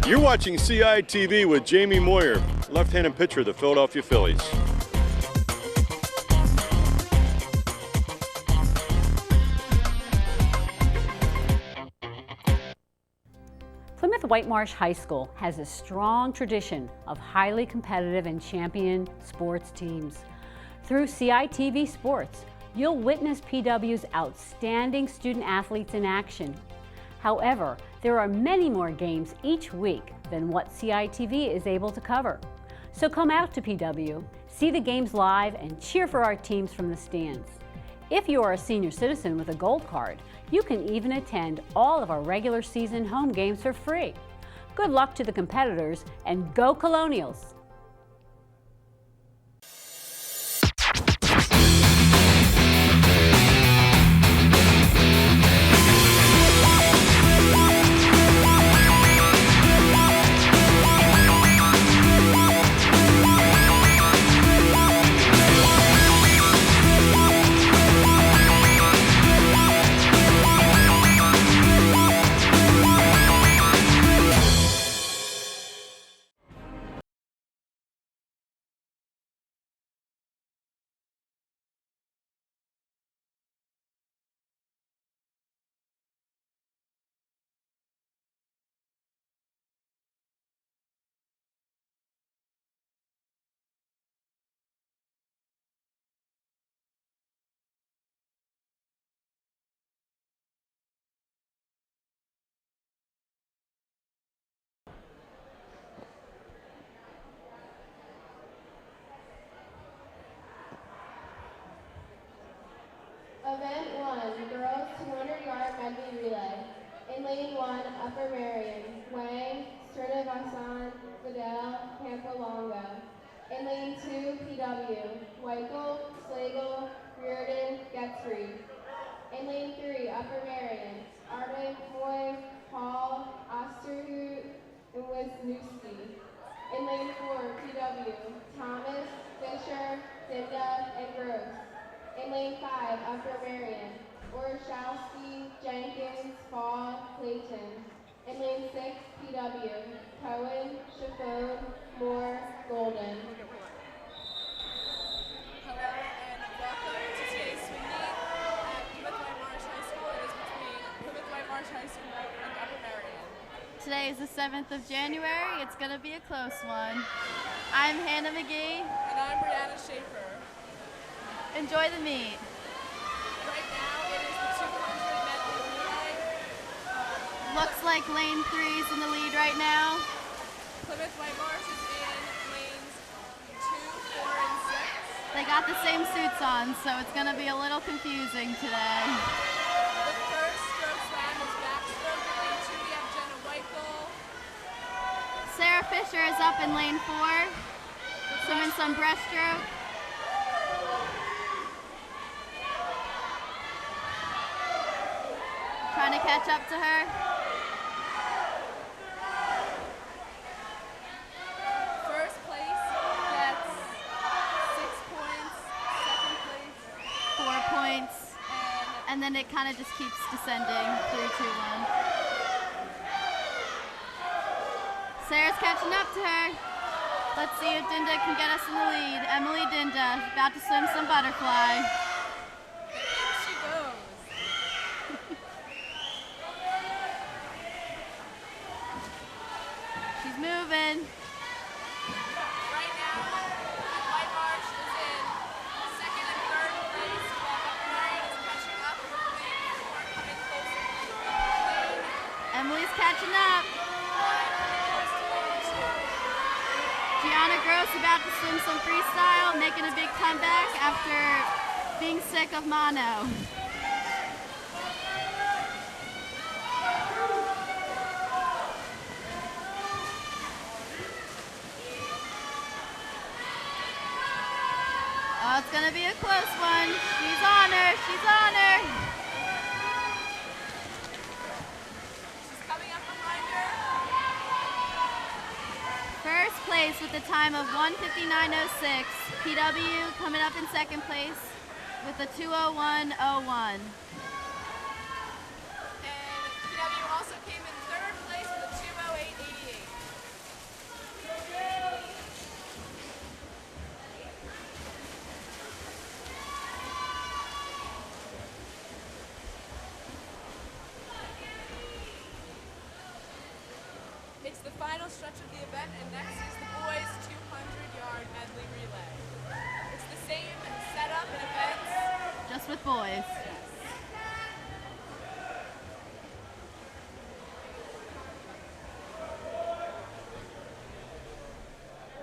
You're watching CITV with Jamie Moyer, left-handed pitcher of the Philadelphia Phillies. Plymouth Whitemarsh High School has a strong tradition of highly competitive and champion sports teams. Through CITV Sports, you'll witness PW's outstanding student athletes in action. However, there are many more games each week than what CITV is able to cover. So come out to PW, see the games live, and cheer for our teams from the stands. If you are a senior citizen with a gold card, you can even attend all of our regular season home games for free. Good luck to the competitors, and go Colonials! Event 1, Girls 200-yard medley relay. In lane 1, Upper Merion, Wang, Srinivasan, Fidel, Campolongo. In lane 2, PW, Weichel, Slagle, Reardon, Getzreed. In lane 3, Upper Merion, Arden, Moy, Hall, Osterhout, and Wisniewski. In lane 4, PW, Thomas, Fisher, Dinda, and Gross. In lane 5, Upper Merion, Orszowski, Jenkins, Fall, Clayton. In lane 6, PW, Cohen, Chaffone, Moore, Golden. Hello and welcome to today's swing meet at Plymouth Whitemarsh High School. It is between Plymouth Whitemarsh High School and Upper Merion. Today is the 7th of January. It's going to be a close one. I'm Hannah McGee. And I'm Brianna Schaefer. Enjoy the meet. Right now it is the 200 medley relay. Looks like lane 3's in the lead right now. Plymouth Whitemarsh is in lanes 2, 4, and 6. They got the same suits on, so it's going to be a little confusing today. The first stroke swam is backstroke. In lane 2 we have Jenna Weichel. Sarah Fisher is up in lane 4, swimming some breaststroke. Trying to catch up to her. First place gets 6 points. Second place 4 points. And then it kind of just keeps descending. 3, 2, 1. Sarah's catching up to her. Let's see if Dinda can get us in the lead. Emily Dinda, about to swim some butterfly. in she goes. She's moving. Right now, Whitemarsh is in second and third place, while Upper Merion is catching up. Lane 4 coming closer. Lane Emily's catching up. 5 coming close to lane 2. Gianna Gross about to swim some freestyle, making a big comeback after being sick of mono. Oh, it's gonna be a close one. She's on her, she's on her. She's coming up behind her. First place with a time of 1:59.06. PW coming up in second place with a 2:01.01. And PW also came in third place with a 2:08.88. It's the final stretch of the event, and next is the boys' 200-yard medley relay. It's the same setup and events. Just with boys.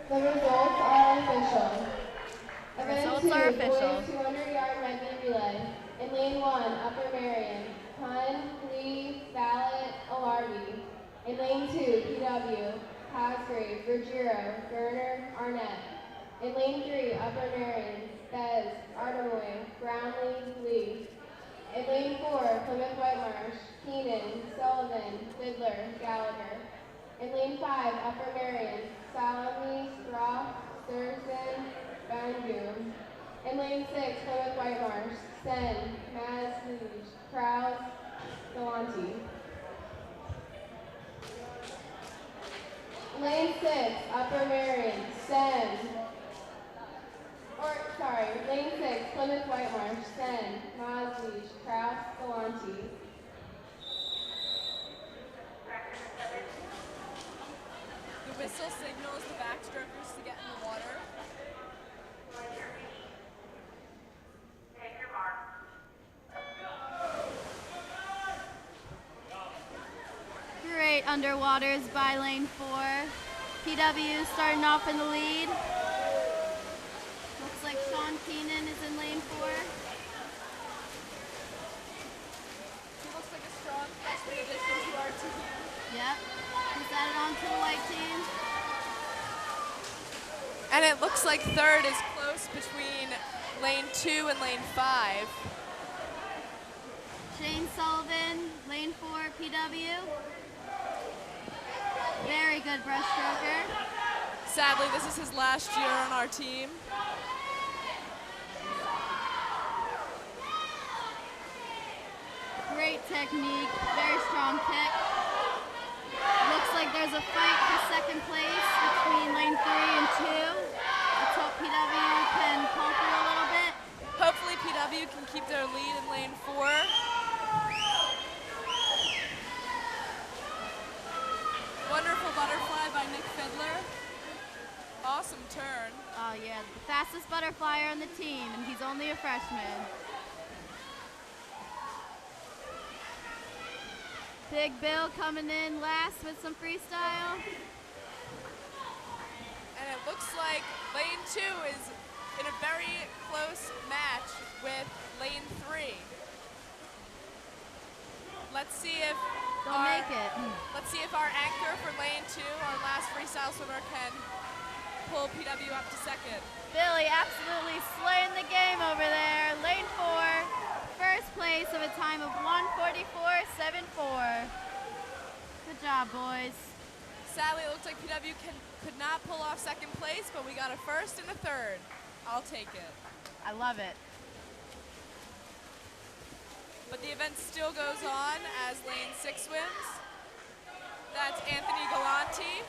The results are official. Event Results 2, are official. boys 200-yard medley relay. In lane 1, Upper Merion, Hun, Lee, Ballot, Alarby. In lane 2, PW, Cosgrave, Ruggiero, Garner, Arnett. In lane 3, Upper Merion, Bez, Artemoy, Brownlee, Lee. In lane 4, Plymouth Whitemarsh, Keenan, Sullivan, Fiddler, Gallagher. In lane 5, Upper Merion, Salami, Roth, Thurston, Bangoon. In lane 6, Plymouth Whitemarsh, Sen, Maz, Luge, Krause, Galante. Lane 6, Upper Merion, lane 6, Plymouth Whitemarsh, Sen, Maz, Luge, Krause, Galante. The whistle signals the backstrokers to get in the water. Great underwaters by lane 4. PW starting off in the lead. Looks like Sean Keenan is in lane 4. He looks like a strong freshman addition to our team. Yep. He's added on to the white team. And it looks like third is close between lane 2 and lane 5. Shane Sullivan, lane 4, PW. Very good breaststroker. Sadly, this is his last year on our team. Great technique, very strong kick. Looks like there's a fight for second place between lane 3 and 2. Let's hope PW can pull through a little bit. Hopefully PW can keep their lead in lane 4. Wonderful butterfly by Nick Fiddler. Awesome turn. Oh yeah, the fastest butterflyer on the team, and he's only a freshman. Big Bill coming in last with some freestyle. And it looks like lane 2 is in a very close match with lane 3. Let's see if They'll make it. Let's see if our anchor for lane 2, our last freestyle swimmer, can pull PW up to second. Billy absolutely slaying the game over there. Lane 4, first place of a time of 1:44.74. Good job, boys. Sadly, it looks like PW could not pull off second place, but we got a first and a third. I'll take it. I love it. But the event still goes on as lane 6 wins. That's Anthony Galante.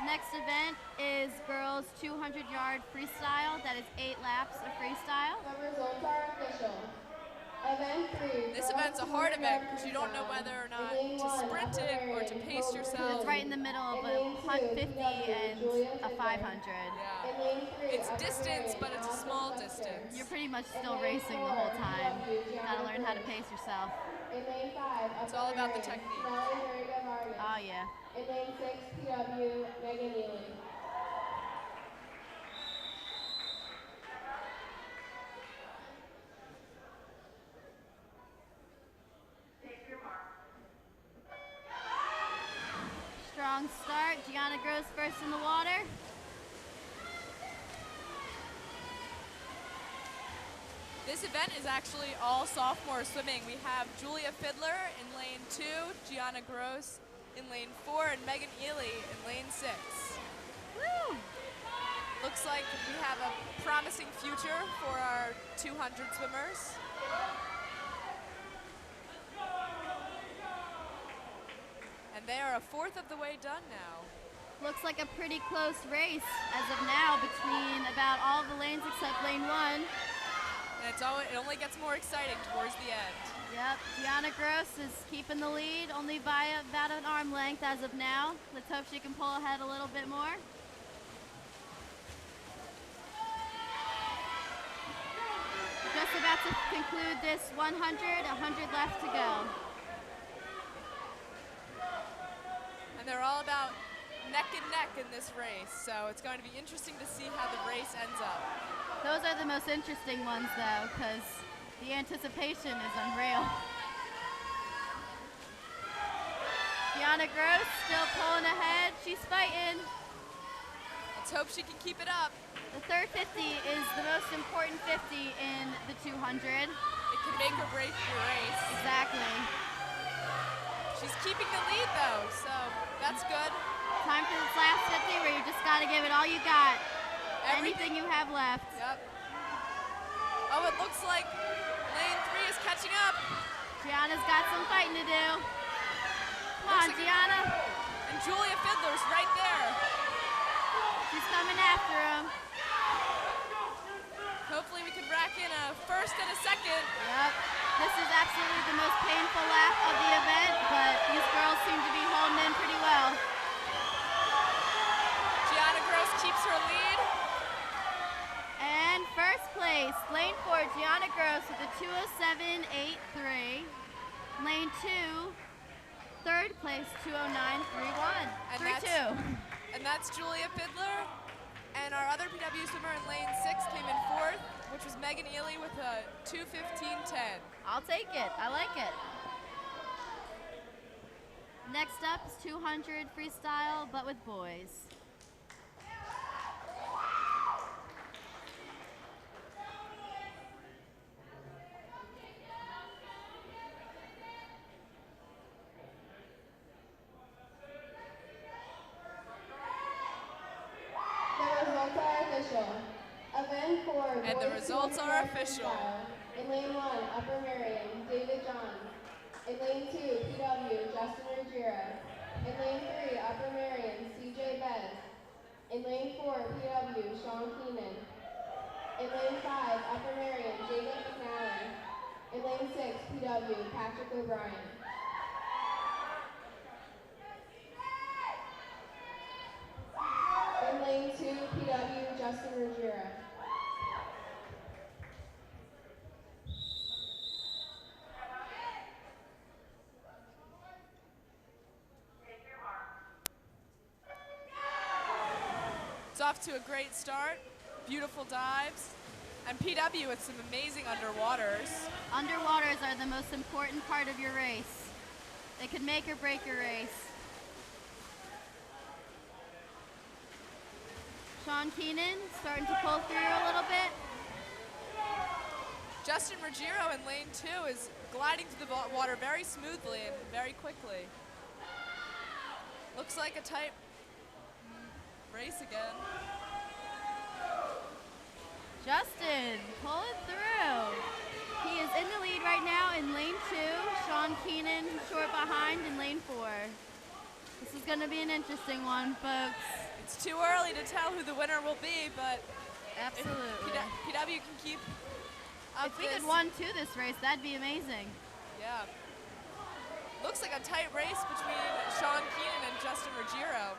Next event is girls 200-yard freestyle. That is 8 laps of freestyle. The results are official. Event 3. This event's a hard event because you don't know whether or not to sprint it or to pace yourself. It's right in the middle of a 150 and a 500. Yeah. It's distance, but it's a small distance. You're pretty much still racing the whole time. You gotta learn how to pace yourself. In lane 5, It's all about the technique. Oh yeah. In lane 6, PW, Megan Neely. Strong start. Gianna Gross first in the water. This event is actually all sophomore swimming. We have Julia Fiddler in lane 2, Gianna Gross in lane 4, and Megan Ely in lane 6. Woo! Looks like we have a promising future for our 200 swimmers. And they are a fourth of the way done now. Looks like a pretty close race as of now between about all the lanes except lane 1. And it only gets more exciting towards the end. Yep, Gianna Gross is keeping the lead, only by about an arm length as of now. Let's hope she can pull ahead a little bit more. Just about to conclude this 100 left to go. And they're all about neck and neck in this race, so it's going to be interesting to see how the race ends up. Those are the most interesting ones, though, because the anticipation is unreal. Gianna Gross still pulling ahead. She's fighting. Let's hope she can keep it up. The third 50 is the most important 50 in the 200. It can make or break your race. Exactly. She's keeping the lead, though, so that's good. Time for this last 50 where you just got to give it all you got. Anything you have left. Yep. Oh, it looks like lane 3 is catching up. Gianna's got some fighting to do. Come on, Gianna. And Julia Fiddler's right there. She's coming after him. Hopefully we can rack in a first and a second. Yep. This is absolutely the most painful lap of the event, but these girls seem to be holding in pretty well. Gianna Gross keeps her lead. And first place, lane 4, Gianna Gross with a 2:07.83. Lane 2, third place, 2:09.31. 3-2. And that's Julia Fiddler. And our other PW swimmer in lane 6 came in 4th, which was Megan Ely with a 2:15.10. I'll take it. I like it. Next up is 200 freestyle, but with boys. And the results are official. In lane 1, Upper Merion, David Johns. In lane 2, PW, Justin Ruggiero. In lane 3, Upper Merion, CJ Bez. In lane 4, PW, Sean Keenan. In lane 5, Upper Merion, Jacob McNally. In lane 6, PW, Patrick O'Brien. In lane 2, PW, Justin Ruggiero. It's off to a great start, beautiful dives, and PW with some amazing underwaters. Underwaters are the most important part of your race. They could make or break your race. Sean Keenan starting to pull through a little bit. Justin Ruggiero in lane 2 is gliding through the water very smoothly and very quickly. Looks like a tight race again. Justin pulling through. He is in the lead right now in lane 2. Sean Keenan short behind in lane 4. This is going to be an interesting one, folks. It's too early to tell who the winner will be, but absolutely. If PW can keep up if we could 1-2 this race, that'd be amazing. Yeah. Looks like a tight race between Sean Keenan and Justin Ruggiero.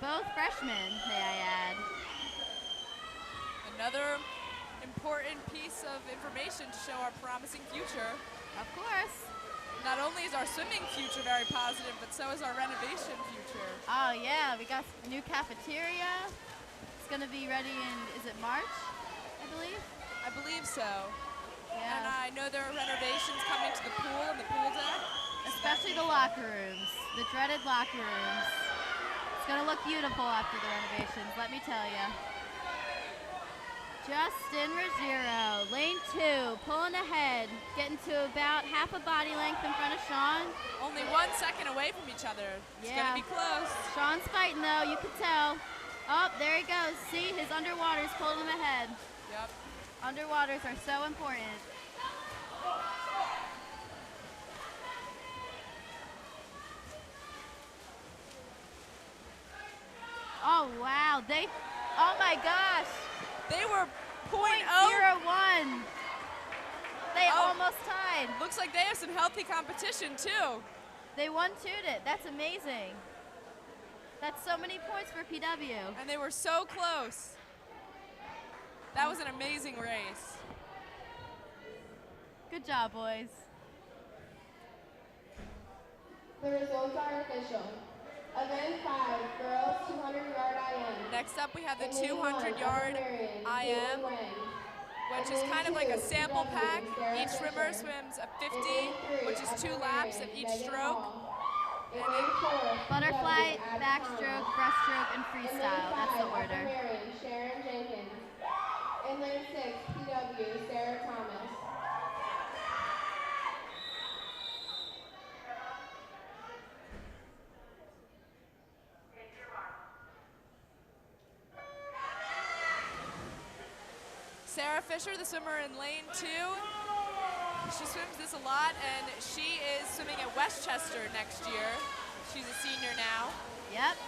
Both freshmen, may I add. Another important piece of information to show our promising future. Of course. Not only is our swimming future very positive, but so is our renovation future. Oh yeah, we got a new cafeteria. It's gonna be ready in, is it March, I believe? I believe so. Yeah. And I know there are renovations coming to the pool and the pool deck. Especially the locker rooms, the dreaded locker rooms. It's gonna look beautiful after the renovations, let me tell you. Justin Ruggiero, lane 2, pulling ahead, getting to about half a body length in front of Sean. Only 1 second away from each other. It's gonna be close. Sean's fighting though, you can tell. Oh, there he goes. See, his underwaters pulled him ahead. Yep. Underwaters are so important. Oh wow, oh my gosh. They were 0.01. almost tied. Looks like they have some healthy competition too. They 1-2'd it. That's amazing. That's so many points for PW. And they were so close. That was an amazing race. Good job, boys. The results are official. Event 5, girls 200-yard IM. Next up, we have the In lane 200-yard one, Merion, IM, Wang. which In is lane kind of like a 2, sample PW, pack. Sarah Each swimmer Fisher. swims a In 50, lane 3, which is 2 Upper laps of Merion, each Megan stroke. Hall. In lane 4, Butterfly, PW, Abby backstroke, Thomas. breaststroke, and In freestyle. lane That's 5, the Upper order. Merion, Sharon Jenkins. In lane 6, PW, Sarah Thomas. Sarah Fisher, the swimmer in lane 2. She swims this a lot, and she is swimming at Westchester next year. She's a senior now. Yep.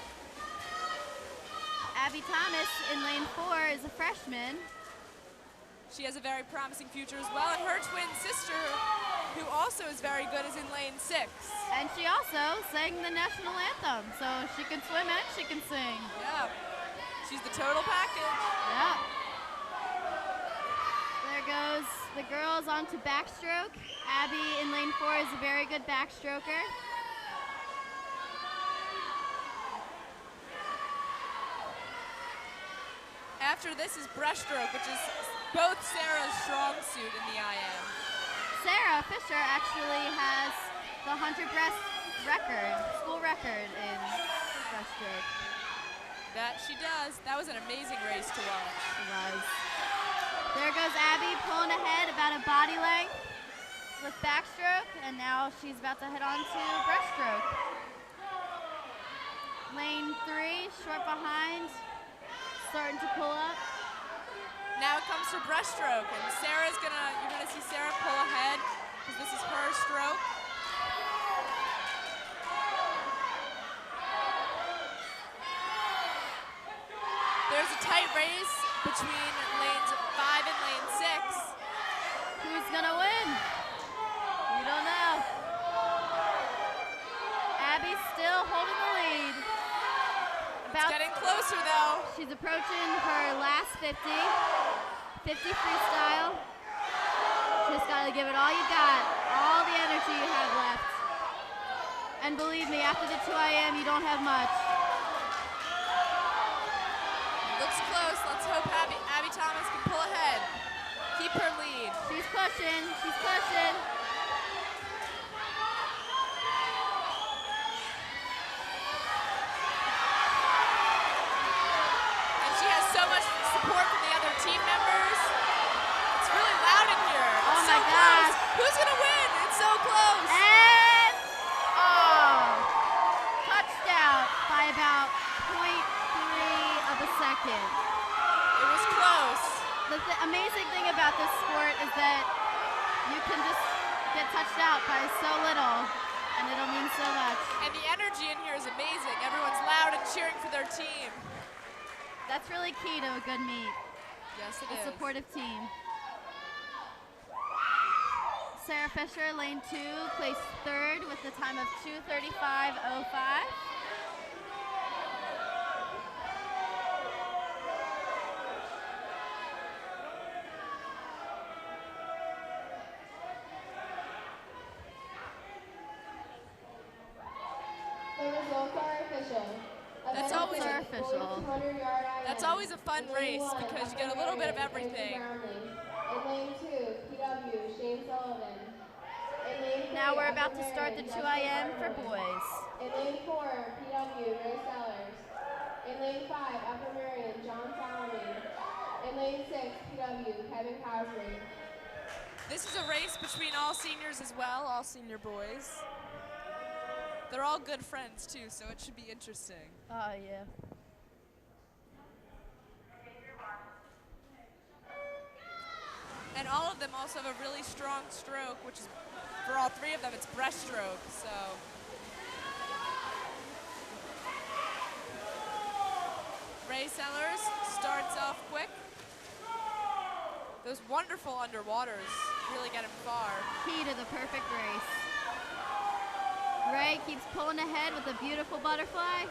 Abby Thomas in lane 4 is a freshman. She has a very promising future as well, and her twin sister, who also is very good, is in lane 6. And she also sang the national anthem, so she can swim and she can sing. Yeah, she's the total package. Yep. There goes the girls onto backstroke. Abby in lane 4 is a very good backstroker. After this is breaststroke, which is both Sarah's strong suit in the IM. Sarah Fisher actually has the 100 breast record, school record in breaststroke. That she does. That was an amazing race to watch. It was. There goes Abby pulling ahead about a body length with backstroke, and now she's about to head on to breaststroke. Lane 3, short behind, starting to pull up. Now it comes to breaststroke, and you're gonna see Sarah pull ahead, because this is her stroke. There's a tight race between lanes 5 and lane 6. Who's gonna win? We don't know. Abby's still holding the lead. It's getting closer though. She's approaching her last 50 freestyle. Just gotta give it all you got, all the energy you have left. And believe me, after the 2 IM, you don't have much. Looks close. Let's hope Abby Thomas can pull ahead. Keep her lead. She's pushing, she's pushing. And she has so much support from the other team members. It's really loud in here. Oh It's my so close. gosh. Who's gonna win? It's so close. And, touchdown by about 0.3 of a second. It was close. The amazing thing about this sport is that you can just get touched out by so little, and it'll mean so much. And the energy in here is amazing. Everyone's loud and cheering for their team. That's really key to a good meet, Yes, it a is. supportive team. Sarah Fisher, lane 2, placed 3rd with the time of 2:35.05. The results are official. That's Event always 6, are official. boys 200-yard IM. That's always a fun In lane race 1, because you Upper get a little bit of Merion, everything. Amy Brownlee. In lane 2, PW, Shane Sullivan. In lane 3, Now we're Upper about to start the Merion, 2 Jessica IM for Barnwood. boys. In lane 4, PW, Ray Sellers. In lane 5, Upper Merion, John Salome. In lane 6, PW, Kevin Cowsley. This is a race between all seniors as well, all senior boys. They're all good friends too, so it should be interesting. Oh, yeah. And all of them also have a really strong stroke, which is, for all 3 of them, it's breaststroke, so. Ray Sellers starts off quick. Those wonderful underwaters. really get him far. Key to the perfect race. Ray keeps pulling ahead with a beautiful butterfly,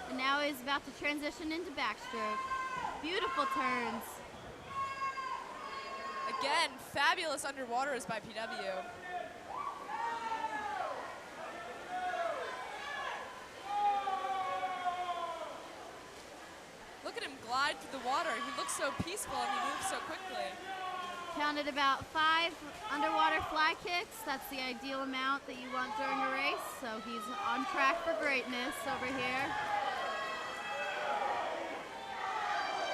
and now he's about to transition into backstroke. Beautiful turns. Again, fabulous underwaters by PW. Look at him glide through the water. He looks so peaceful and he moves so quickly. Counted about 5 underwater fly kicks. That's the ideal amount that you want during a race. So he's on track for greatness over here.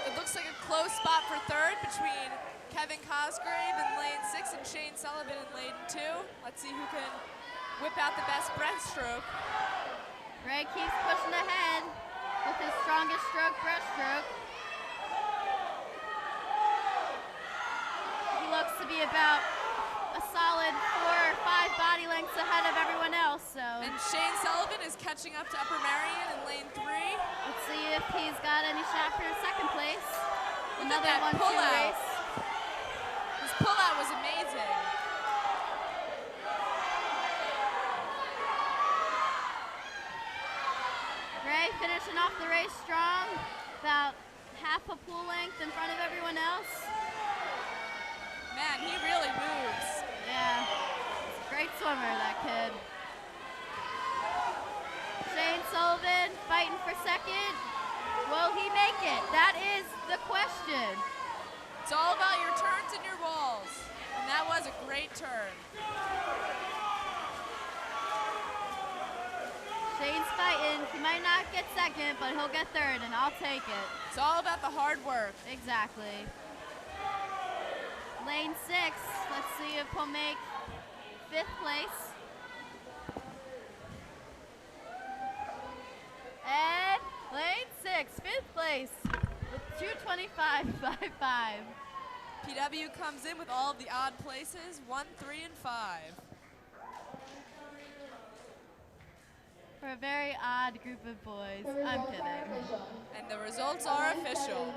It looks like a close spot for third between Kevin Cosgrave in lane 6 and Shane Sullivan in lane 2. Let's see who can whip out the best breaststroke. Ray keeps pushing ahead with his strongest stroke, breaststroke. He looks to be about a solid 4 or 5 body lengths ahead of everyone else. So. And Shane Sullivan is catching up to Upper Merion in lane 3. Let's see if he's got any shot for second place. Look Another at that 1-2 pull-out. race. His pullout was amazing. Ray finishing off the race strong, about half a pool length in front of everyone else. Man, he really moves. Yeah, he's a great swimmer, that kid. Shane Sullivan fighting for second. Will he make it? That is the question. It's all about your turns and your walls. And that was a great turn. Shane's fighting. He might not get second, but he'll get third, and I'll take it. It's all about the hard work. Exactly. Lane 6, let's see if he'll make 5th place. And lane 6, 5th place with 2:25.55. PW comes in with all of the odd places, 1, 3, and 5. For a very odd group of boys. I'm kidding. And the results are official.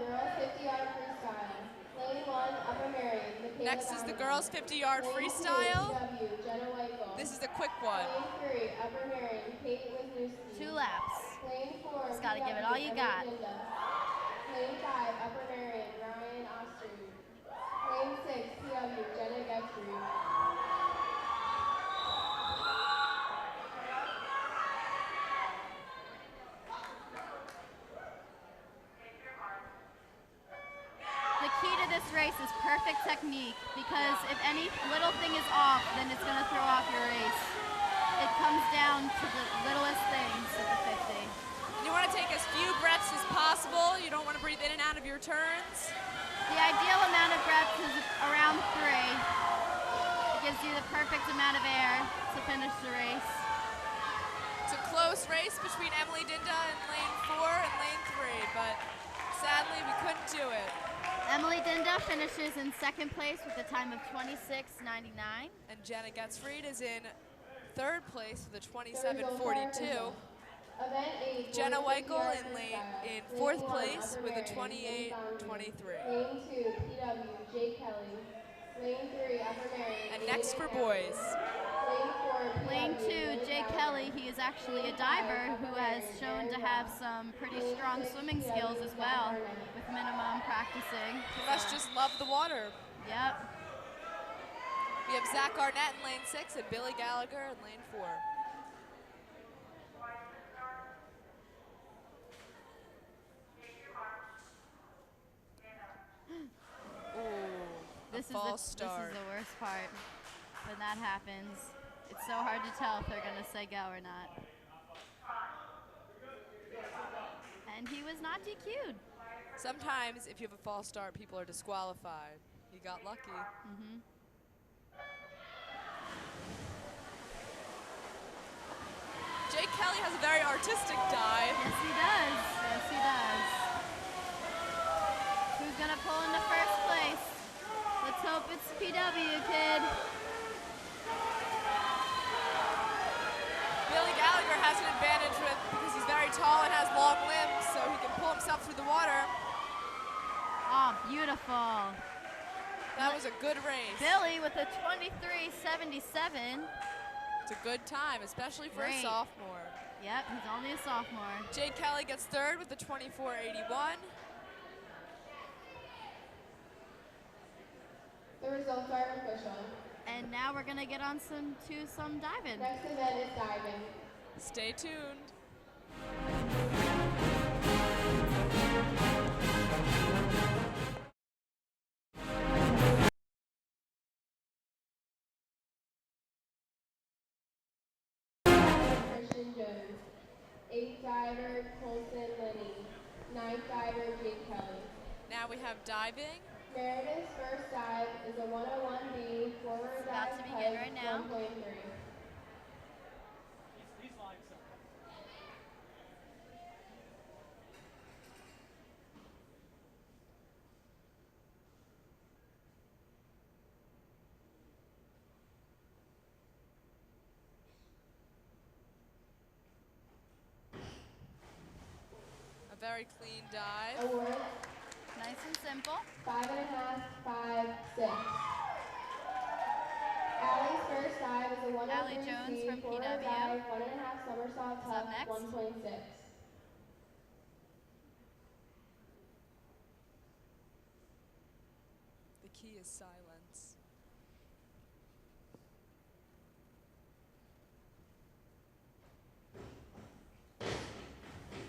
Next is the girls 50-yard freestyle. This is the quick one. 2 laps. Just gotta give it all you got. Lane 5, Upper Merion, Ryan Osterud. Lane 6, PW, Jenna Guthrie. The key to this race is perfect technique, because if any little thing is off, then it's gonna throw off your race. It comes down to the littlest things at the 50. You want to take as few breaths as possible. You don't want to breathe in and out of your turns. The ideal amount of breaths is around 3. It gives you the perfect amount of air to finish the race. It's a close race between Emily Dinda in lane 4 and lane 3, but sadly we couldn't do it. Emily Dinda finishes in 2nd place with a time of 26:99. And Jenna Gutzfried is in 3rd place with a 27:42. Jenna Weichel in 4th place with a 28:23. Lane 2, PW, Jake Kelly. Lane 3, Upper Merion. And next for boys. Lane 2, Jake Kelly, he is actually a diver who has shown to have some pretty strong swimming skills as well, with minimum practicing. He must just love the water. Yep. We have Zach Arnett in lane 6 and Billy Gallagher in lane 4. This is false the start. worst part. When that happens, it's so hard to tell if they're gonna say go or not. And he was not DQ'd. Sometimes if you have a false start, people are disqualified. He got lucky. Mm-hmm. Jake Kelly has a very artistic dive. Yes, he does. Yes, he does. Who's gonna pull into 1st place? Let's hope it's PW, kid. Billy Gallagher has an advantage because he's very tall and has long limbs, so he can pull himself through the water. Oh, beautiful. That was a good race. Billy with a 23:77. It's a good time, especially for a Great. sophomore. Yep, he's only a sophomore. Jake Kelly gets third with the 24:81. The results are official. And now we're gonna get on to some diving. Next event is diving. Stay tuned. Christian Jones. 8th diver, Colson Linney. 9th diver, Jake Kelly. Now we have diving. Meredith's first dive is a 101B forward It's about dive to begin type right now. 1.3. A very clean dive. Awards, Nice and simple. 5.5, 5, 6. Allie's first dive is a 103C Allie Jones from forward PW. dive 1.5 somersault Is up tuck next. 1.6. The key is silence.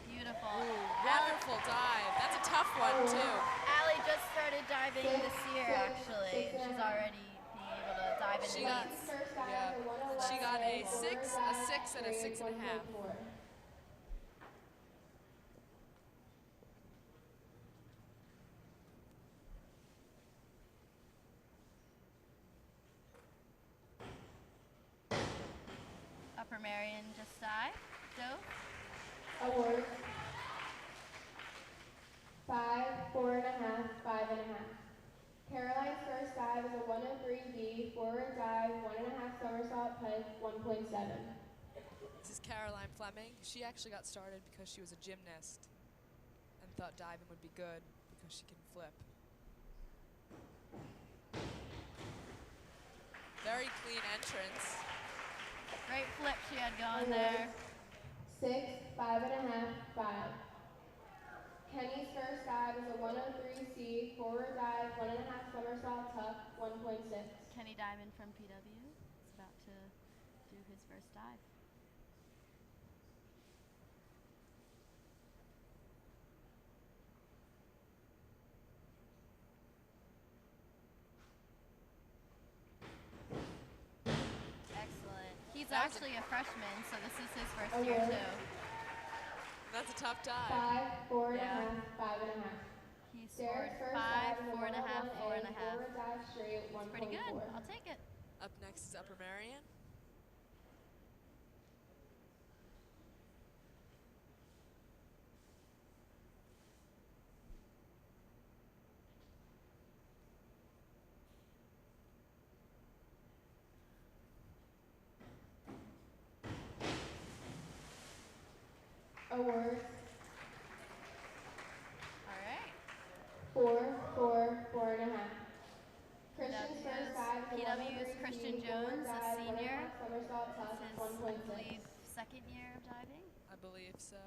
Beautiful. Wonderful dive. That's a tough one, too. Allie just started diving this year, actually. She's already being able to dive in She the got, heats. First dive yeah. is a 101 She got a forward 6, a dive 6, and a straight 6.5. 1.4. Upper Merion just dove. Awards, 5, 4.5, 5.5. Caroline's first dive is a 103B forward dive 1.5 somersault pike 1.7. This is Caroline Fleming. She actually got started because she was a gymnast and thought diving would be good because she can flip. Very clean entrance. Great flip she had going there. 6, 5.5, 5. Kenny's first dive is a 103C forward dive 1.5 somersault tuck 1.6. Kenny Diamond from PW is about to do his first dive. Excellent. He's actually a freshman, so this is his first year Award. too. That's a tough dive. 5, 4.5, Yeah. 5.5. He scored Derek's first 5, dive is a 4.5, 101A 4.5. forward dive straight 1.4. Pretty good. I'll take it. Up next is Upper Merion. Awards, All right. 4, 4, 4.5. Christian's first dive is a PW's 103C Christian forward Jones, a dive, senior. 1.5 somersault tuck This is, 1.6. I believe, second year of diving. I believe so.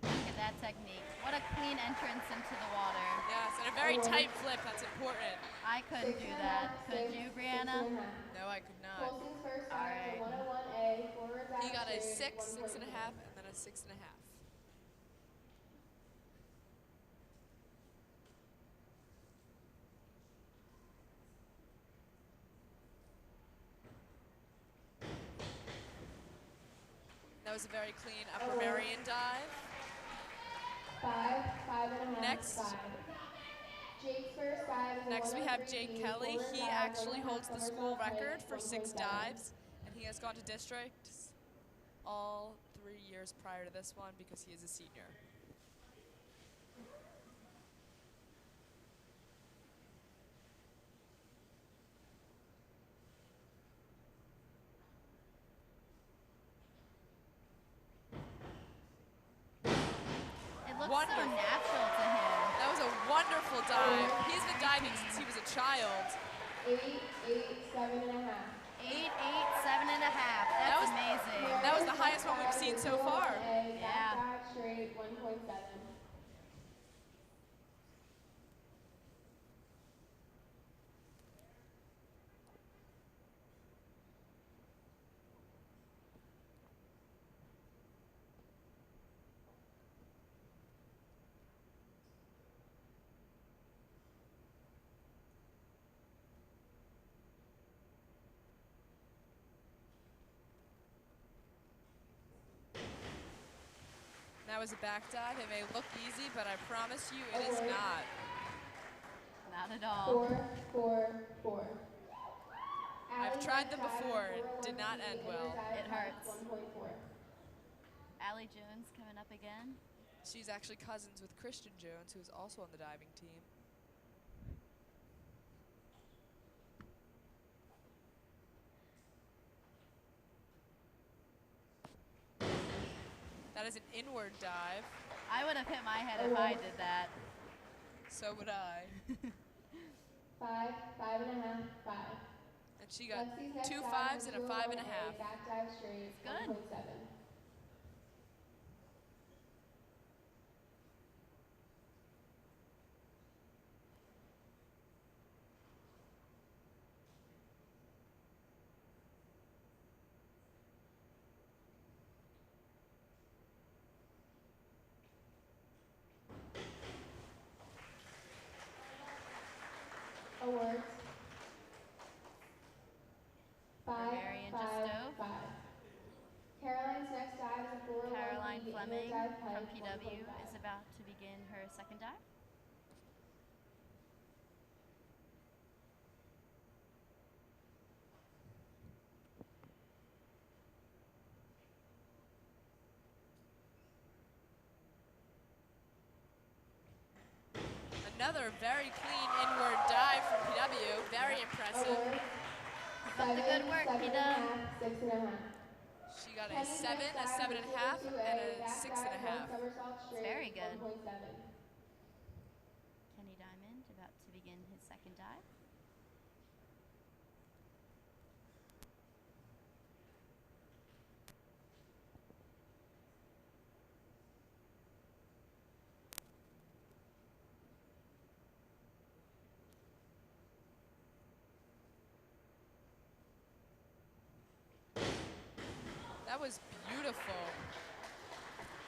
Look at that technique. What a clean entrance into the water. Yes, and a very tight flip. That's important. I couldn't do that. Could you, Brianna? No, I could not. Colson's first All dive is right. a 101A forward dive He got a straight 6, 6.5, 1.4. and then a 6.5. That was a very clean Upper Merion dive. 5, 5.5, Next. 5. Jake's first dive is a Next we have 103B Jake Kelly. forward He dive, actually 1.5 holds the somersault school pike, record for 6 1.7. dives, and he has gone to districts all 3 years prior to this one because he is a senior. looks wonderful. so natural to him. That was a wonderful dive. He's been diving since he was a child. 8'8", 7.5. 8'8", 7.5. That's was- amazing. That was the highest one we've seen so far. Yeah. Back dive straight, 1.7. That was a back dive. It may look easy, but I promise you it is not. Not at all. 4. I've tried them before. It did not end well. It hurts. 1.4. Allie Jones coming up again. She's actually cousins with Christian Jones, who is also on the diving team. That is an inward dive. I would have hit my head if I did that. So would I. 5, 5.5, 5. And she got Lexi's next 2 dive 5s is and a 5.5. Back dive straight, Good. 1.7. Awards. 5, Merion just 5, dove. 5. Caroline's next dive is a 401 Caroline feet Fleming inward dive from pipe, PW 1.5. is about to begin her second dive. Another very clean inward dive from PW. Very impressive. Awards. Keep up the good work, 7.5, 6.5. She got a 7, a 7.5, and a 6.5. It's very good. 1.7. Kenny Diamond about to begin his second dive. That was beautiful.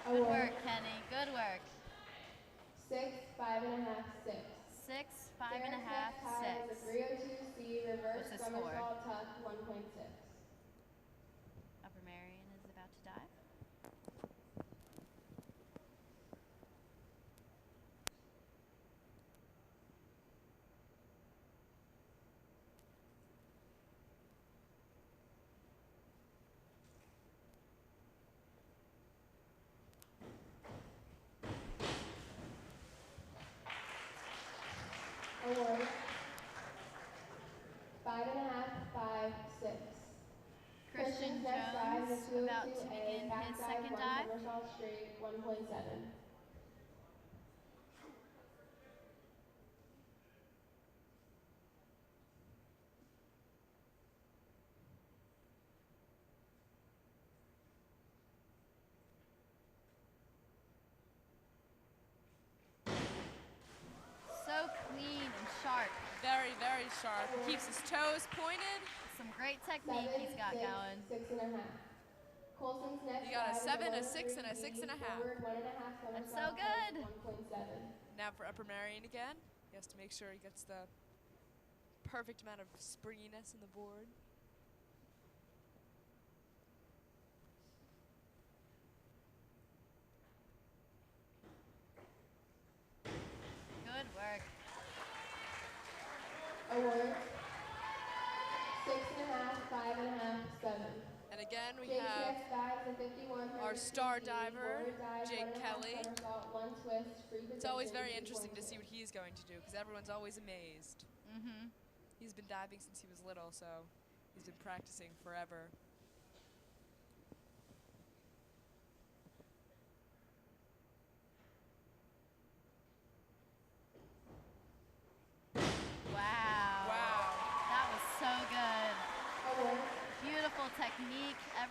Good Award. work, Kenny. Good work. 6, 5.5, 6. 6, 5.5, 6. 302C reverse What's the score? somersault tuck 1.6. Upper Merion is about to dive. Award. 5.5, 5, 6. Christian next dive is Jones about to 202A, begin back his dive, second 1 dive. somersault straight 1.7. So clean and sharp. Very, very sharp. Keeps his toes pointed. Some great technique 7, he's got 6, going. 6.5. Colson's next You got a dive is 7, a low 6, and a 3D, 6.5. forward 1.5 That's so somersault good. tuck 1.7. Now for Upper Merion again. He has to make sure he gets the perfect amount of springiness in the board. Good work. Award. 6.5, 5.5, 7. And again, we Jake's have next dive is a 51 our star diver, forward dive, Jake 1.5 Kelly. somersault, 1 twist, free It's always position, very interesting to 2.2. see what he's going to do because everyone's always amazed. Mm-hmm. He's been diving since he was little, so he's been practicing forever.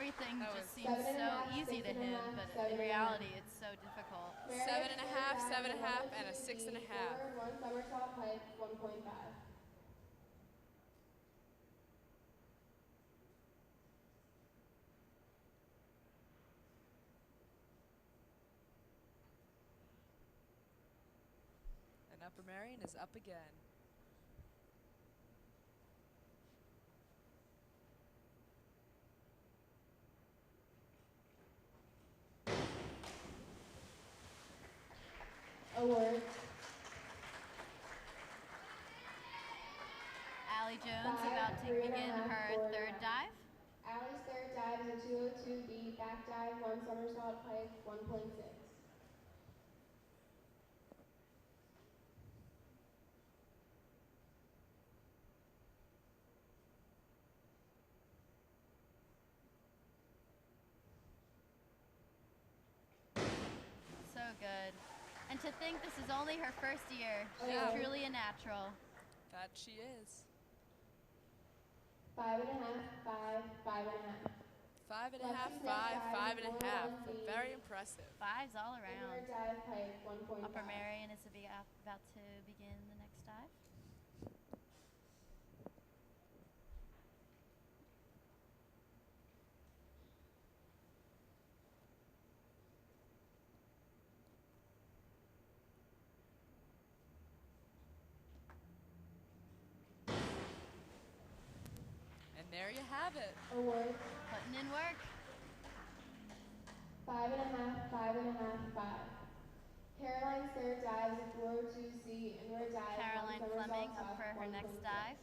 everything That just was seems Seven and a so half, easy six to and a him, half, but seven in and a reality, half. it's so difficult. Seven and a half, Third seven and a half, dive, and a 102 six and a D, half. forward, one somersault pike, 1.5. And Upper Merion is up again. Award. Allie Jones Five, about to 3 and a begin half, her 4 and a third half. dive. Allie's third dive is a 202 D, back dive, one somersault pike, 1.6. So good. And to think this is only her first year. She's Yeah. truly a natural. That she is. 5 and a half, 5, 5 and a half. Five and a half, Lexi's next five, dive five is and a half. 401 D. Very impressive. Fives all Inward around. dive pike, 1.5. Upper Merion is about to begin the next dive. And there you have it. Award. Putting in work. 5 and a half, 5 and a half, 5. Caroline's third dive is a 402C, inward dive, Caroline one somersault Fleming up tuck, for her next 1.6. dive.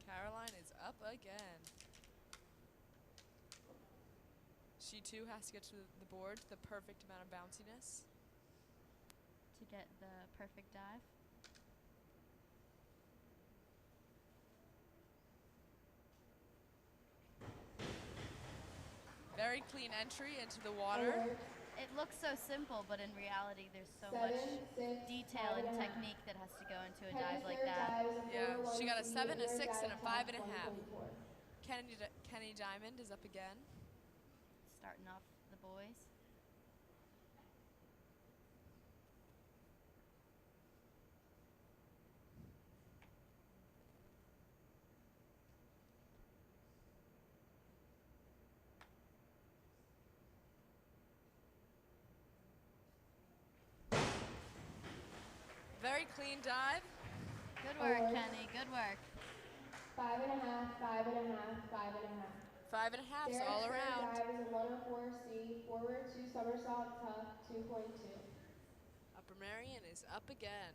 Caroline is up again. She too has to get to the board, the perfect amount of bounciness. To get the perfect dive. Very clean entry into the water. Award. It looks so simple, but in reality, there's so 7, much 6, detail 5 and and a half. technique that has to go into a Kenny's dive like third that. dive is a Yeah, she got a 401C, 7, a inward 6, and dive a 5 tuck, and a half. 1.4. Kenny Diamond is up again. Starting off the boys. Very clean dive. Good work, Award. Kenny. Good work. 5 and a half, 5 and a half, 5 and a half. 5 and a half Derek's all third around. dive is a 104C, forward 2 somersault tuck, 2.2. Upper Merion is up again.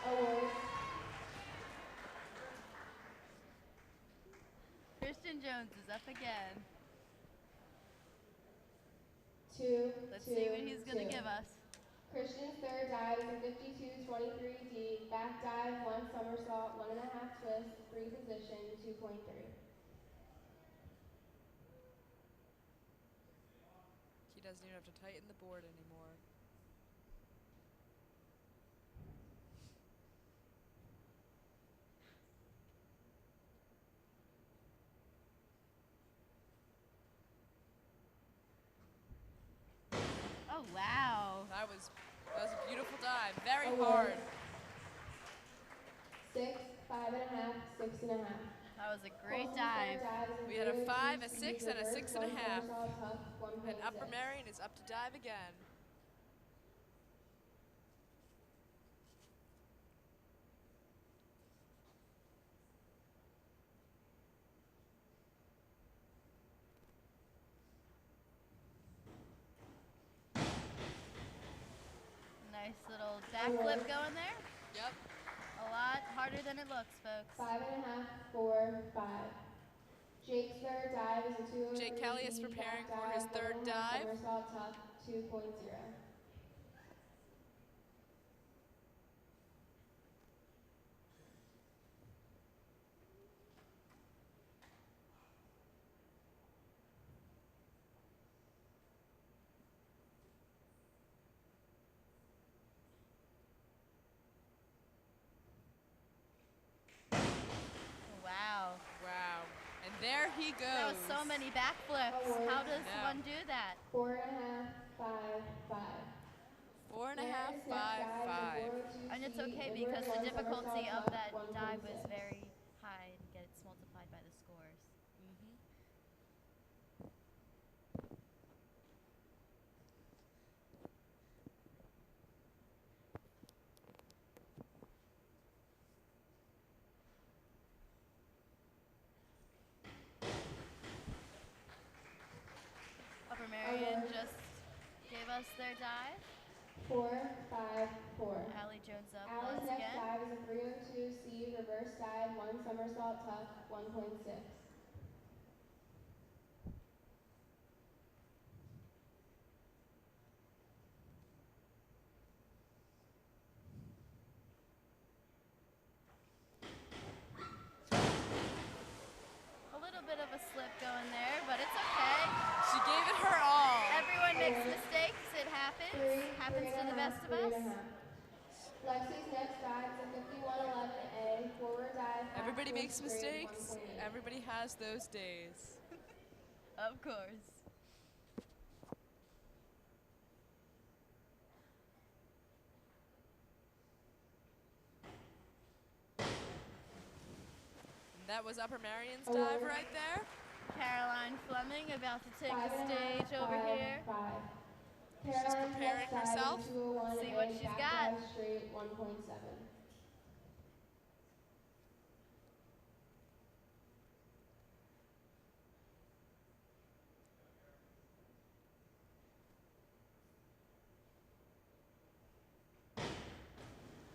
Award. Christian Jones is up again. 2, Let's 2, see what he's going to 2. give us. Christian's third dive is a 52-23D, back dive, 1 somersault, 1.5 twist, free position, 2.3. He doesn't even have to tighten the board anymore. Oh, wow. That was a beautiful dive. Very Award. hard. 6, 5 and a half, 6 and a half. That was a great Colson's dive. third dive is We had a 0-2 5, a C, 6, and a reverse 6 and a 1 half. somersault tuck, 1.6. And Upper Merion is up to dive again. Nice little backflip going there. Yep. A lot harder than it looks, folks. 5 and a half, 4, 5. Jake's third dive is a 203 Jake Kelly is preparing for his third dive. Somersault tuck 2.0. Wow. Wow. And there he goes. That was so many backflips. How does one do that? 4.5, 5, 5. 4.5, 5, 5. And it's okay because the difficulty of that dive was very high and gets multiplied by the scores. Upper Merion just gave us their dive. 4, 5, 4. Allie Jones up Allie's once next again. dive is a 302C reverse dive, 1 somersault tuck, 1.6. A little bit of a slip going there, but it's okay. She gave it her all. Everyone makes mistakes. It happens. Happens to the best of us. Lexi's next dive is a 5111A forward dive. Everybody half makes twist straight, mistakes. 1.8. Everybody has those days. Of course. And that was Upper Merion's dive right there. Caroline Fleming about to take the 5.5, stage over 5, here. 5. She's Caroline's preparing next dive is herself. a 201A See what she's back got. dive straight, 1.7.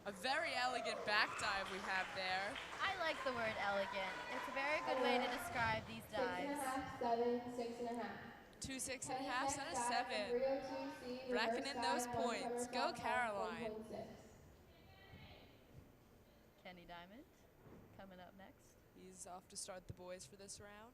A very elegant back dive we have there. I like the word elegant. It's a very good way to describe these dives. 6.5, 7, 6.5. 2 6.5s and a 7. Racking in those points. Go Caroline. Kenny Diamond coming up next. He's off to start the boys for this round.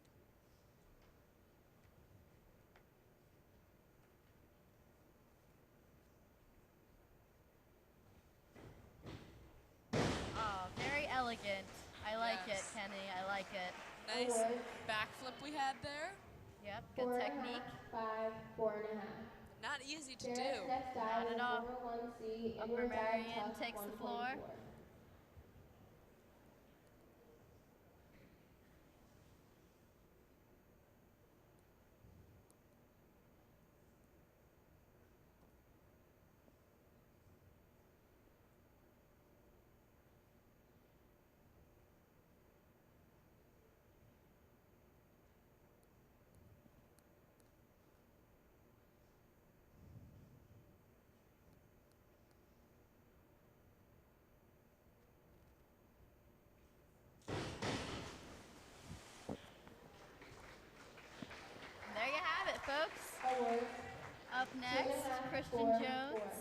Oh, very elegant. I like it, Yes. Kenny. I like it. Nice backflip we had there. Yep, good technique. 5, 4.5. Not easy to Jared's do. next dive Not is at a all. 401C Upper inward dive Merion tuck, takes the 1.4. floor. And there you have it, folks. Awards. Up next, 2.5, Christian 4, Jones.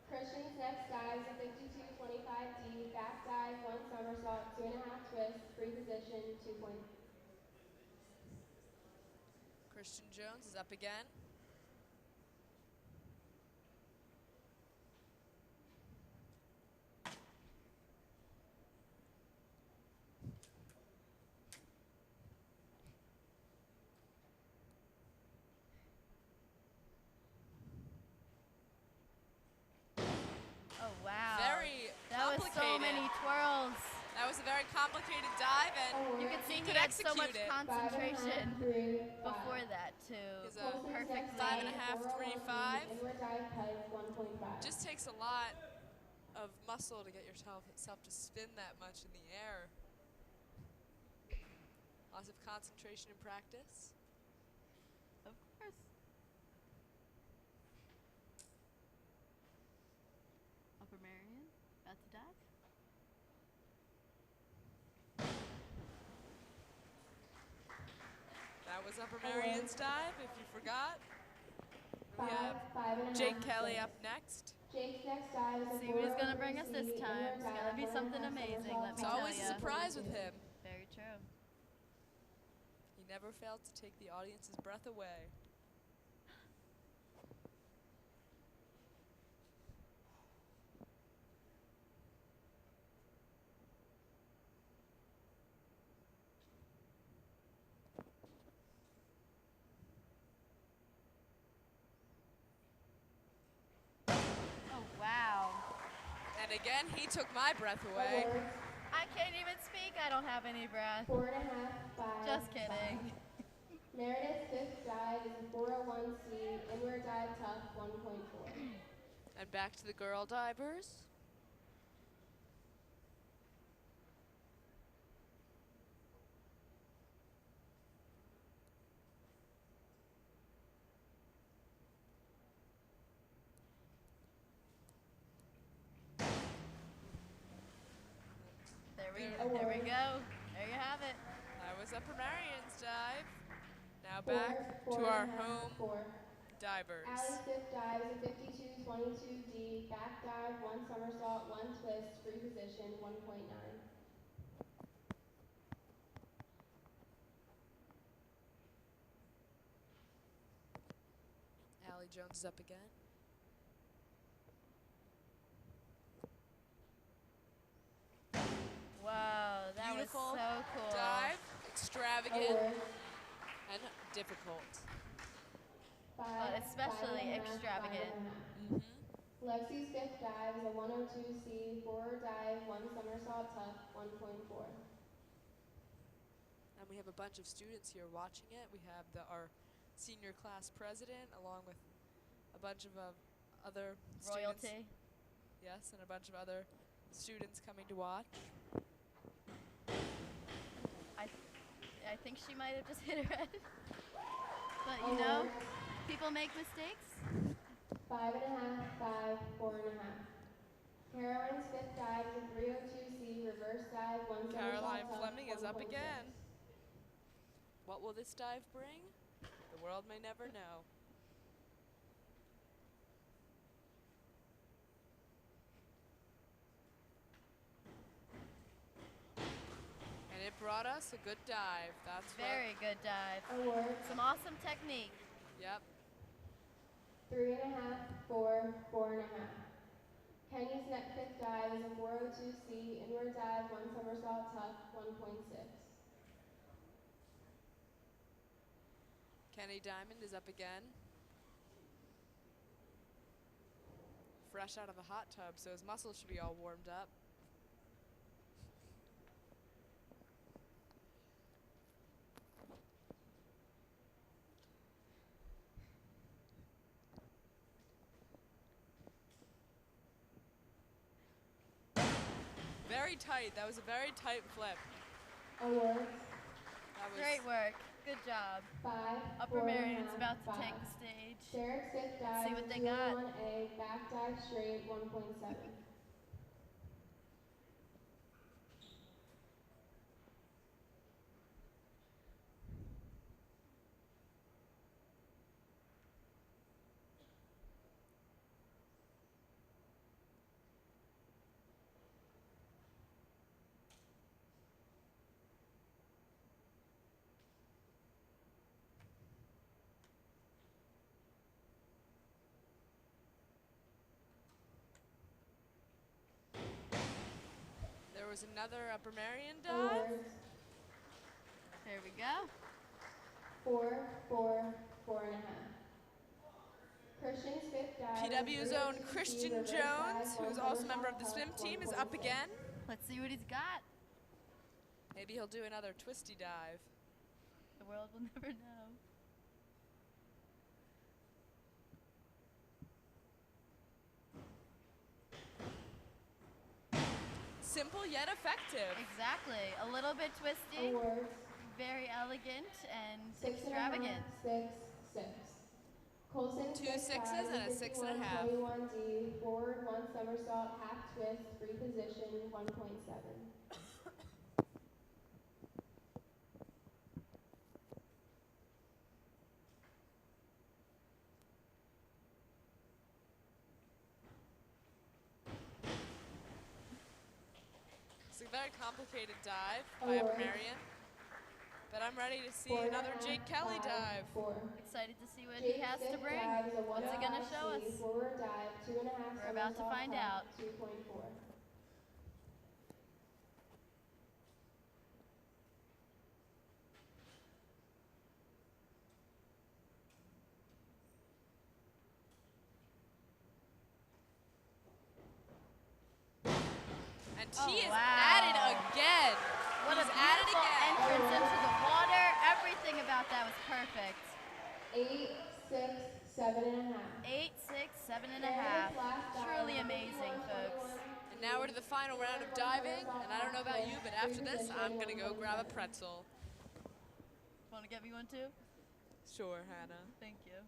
4. Christian's next dive is a 5225D back dive, 1 somersault, 2.5 twists, free position, 2 points. Christian Jones is up again. Oh, wow. Very That was complicated. so many twirls. That was a very complicated dive, and You could see he could had so much execute it. concentration 5.5, 3, 5. before that to He's a perfectly. 5.5, 3, 5. Inward dive pike, 1.5. Just takes a lot of muscle to get yourself to spin that much in the air. Lots of concentration and practice. Of course. Upper Merion, about to dive. Marion's dive, if you forgot. We have 5.5 Jake Kelly up next. Jake's next dive is a See what he's gonna bring us 402C this time. inward It's gonna dive, be 1.5 something amazing, let me It's tell always a ya. surprise with him. Very true. He never failed to take the audience's breath away. Oh, wow. And again, he took my breath away. I can't even speak. I don't have any breath. 4.5, 5. Just kidding. Meredith's fifth dive is a 401C inward dive tough 1.4. And back to the girl divers. There we go. There you have it. That was Upper Marion's dive. Now back to our home divers. Allie's fifth dive is a 52-22D back dive, 1 somersault, 1 twist, free position 1.9. Allie Jones is up again. Wow, that Beautiful was so cool. dive, extravagant, and difficult. But especially extravagant. Lexi's fifth dive is a 102C forward dive, 1 somersault tough 1.4. And we have a bunch of students here watching it. We have our senior class president along with a bunch of other students. Royalty. Yes, and a bunch of other students coming to watch. I think she might have just hit her head. But you know, people make mistakes. 5.5, 5, 4.5. Caroline's fifth dive is a 302C reverse dive, 1 somersault Caroline tough Fleming is up 1.6. again. What will this dive bring? The world may never know. And it brought us a good dive. That's Very good dive. Award. Some awesome technique. Yep. 3.5, 4, 4.5. Kenya's next fifth dive is a 402C inward dive, 1 somersault tough 1.6. Kenny Diamond is up again. Fresh out of the hot tub, so his muscles should be all warmed up. Very tight. That was a very tight flip. Awards. That was Great work. Good job. 5, Upper 4.5, Marion's about to 5. take the stage. Derek's fifth See dive what is they got. 201A back dive straight 1.7. There was another Upper Merion dive. Awards. There we go. 4, 4, 4.5. Christian's fifth dive. PW's own Christian Jones, who is also a member of the swim team, is up again. Let's see what he's got. Maybe he'll do another twisty dive. The world will never know. Simple yet effective. Exactly. A little bit twisty. Awards. Very elegant and 6.5, extravagant. 6, 6. Colson's Two fifth sixes dive and a is 6.5. 51D forward 1 somersault half twist free position 1.7. very complicated dive by Upper Merion. But I'm ready to see another Jake Kelly dive. Excited to see what he has to bring. What's he going to show us? Forward dive, 2.5 We're about to find out. 2.4. And he is at it again. What He's a at it beautiful again. entrance into the water. Everything about that was perfect. 8, 6, 7.5. 8, 6, 7.5. Truly amazing, folks. And now we're to the final round of diving. And I don't know about you, but after this, I'm going to go grab a pretzel. Want to get me one too? Sure, Hannah. Thank you.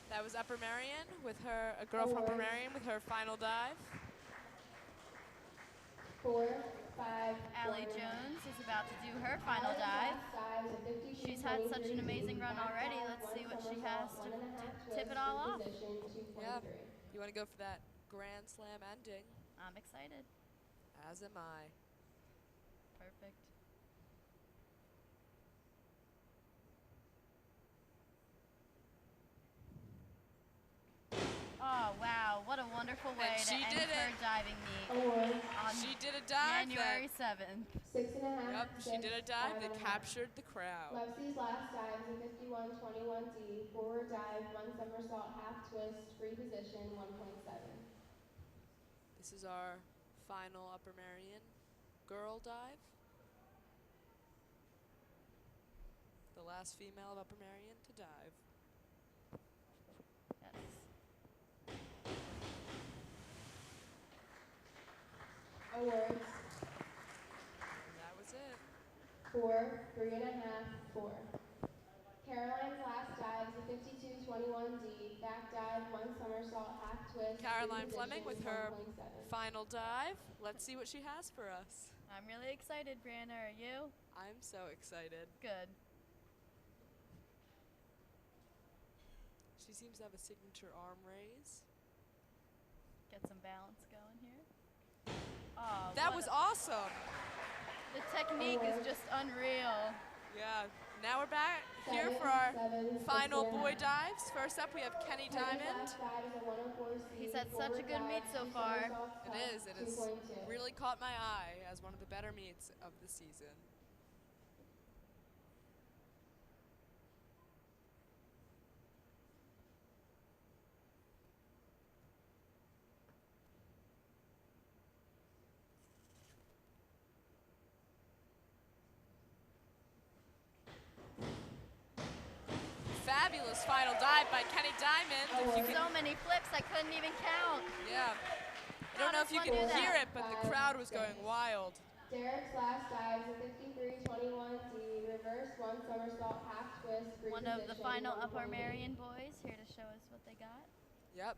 That was Upper Merion with her, a girl from Upper Merion with her final dive. 4, 5. Allie Jones is about to do her final dive. She's had such an amazing run already. Let's see what she has to tip it all off. Yeah, you want to go for that Grand Slam ending. I'm excited. As am I. Perfect. Oh, wow. What a wonderful way to end her diving meet. She did a dive. January 7th. 6.5. Yep, she did a dive that captured the crowd. Lexie's last dive is a 51-21D. Forward dive, 1 somersault, half twist, free position, 1.7. This is our final Upper Merion girl dive. The last female of Upper Merion to dive. Yes. Awards. And that was it. 4, 3.5, 4. Caroline's last dive is a 52-21D. Back dive, 1 somersault, half twist. Caroline Fleming with her final dive. Let's see what she has for us. I'm really excited, Brianna. Are you? I'm so excited. Good. She seems to have a signature arm raise. Get some balance going here. Oh, that was awesome. The technique is just unreal. Yeah. Now we're back here for our final boy dives. First up, we have Kenny Diamond. He's had such a good meet so far. It is. It has really caught my eye as one of the better meets of the season. Fabulous final dive by Kenny Diamond. So many flips, I couldn't even count. Yeah. I don't know if you can hear it, but the crowd was going wild. Derek's last dive is a 53-21D. Reverse, 1 somersault, half twist, free One position, of the final Upper Merion boys here to show us what they got. Yep.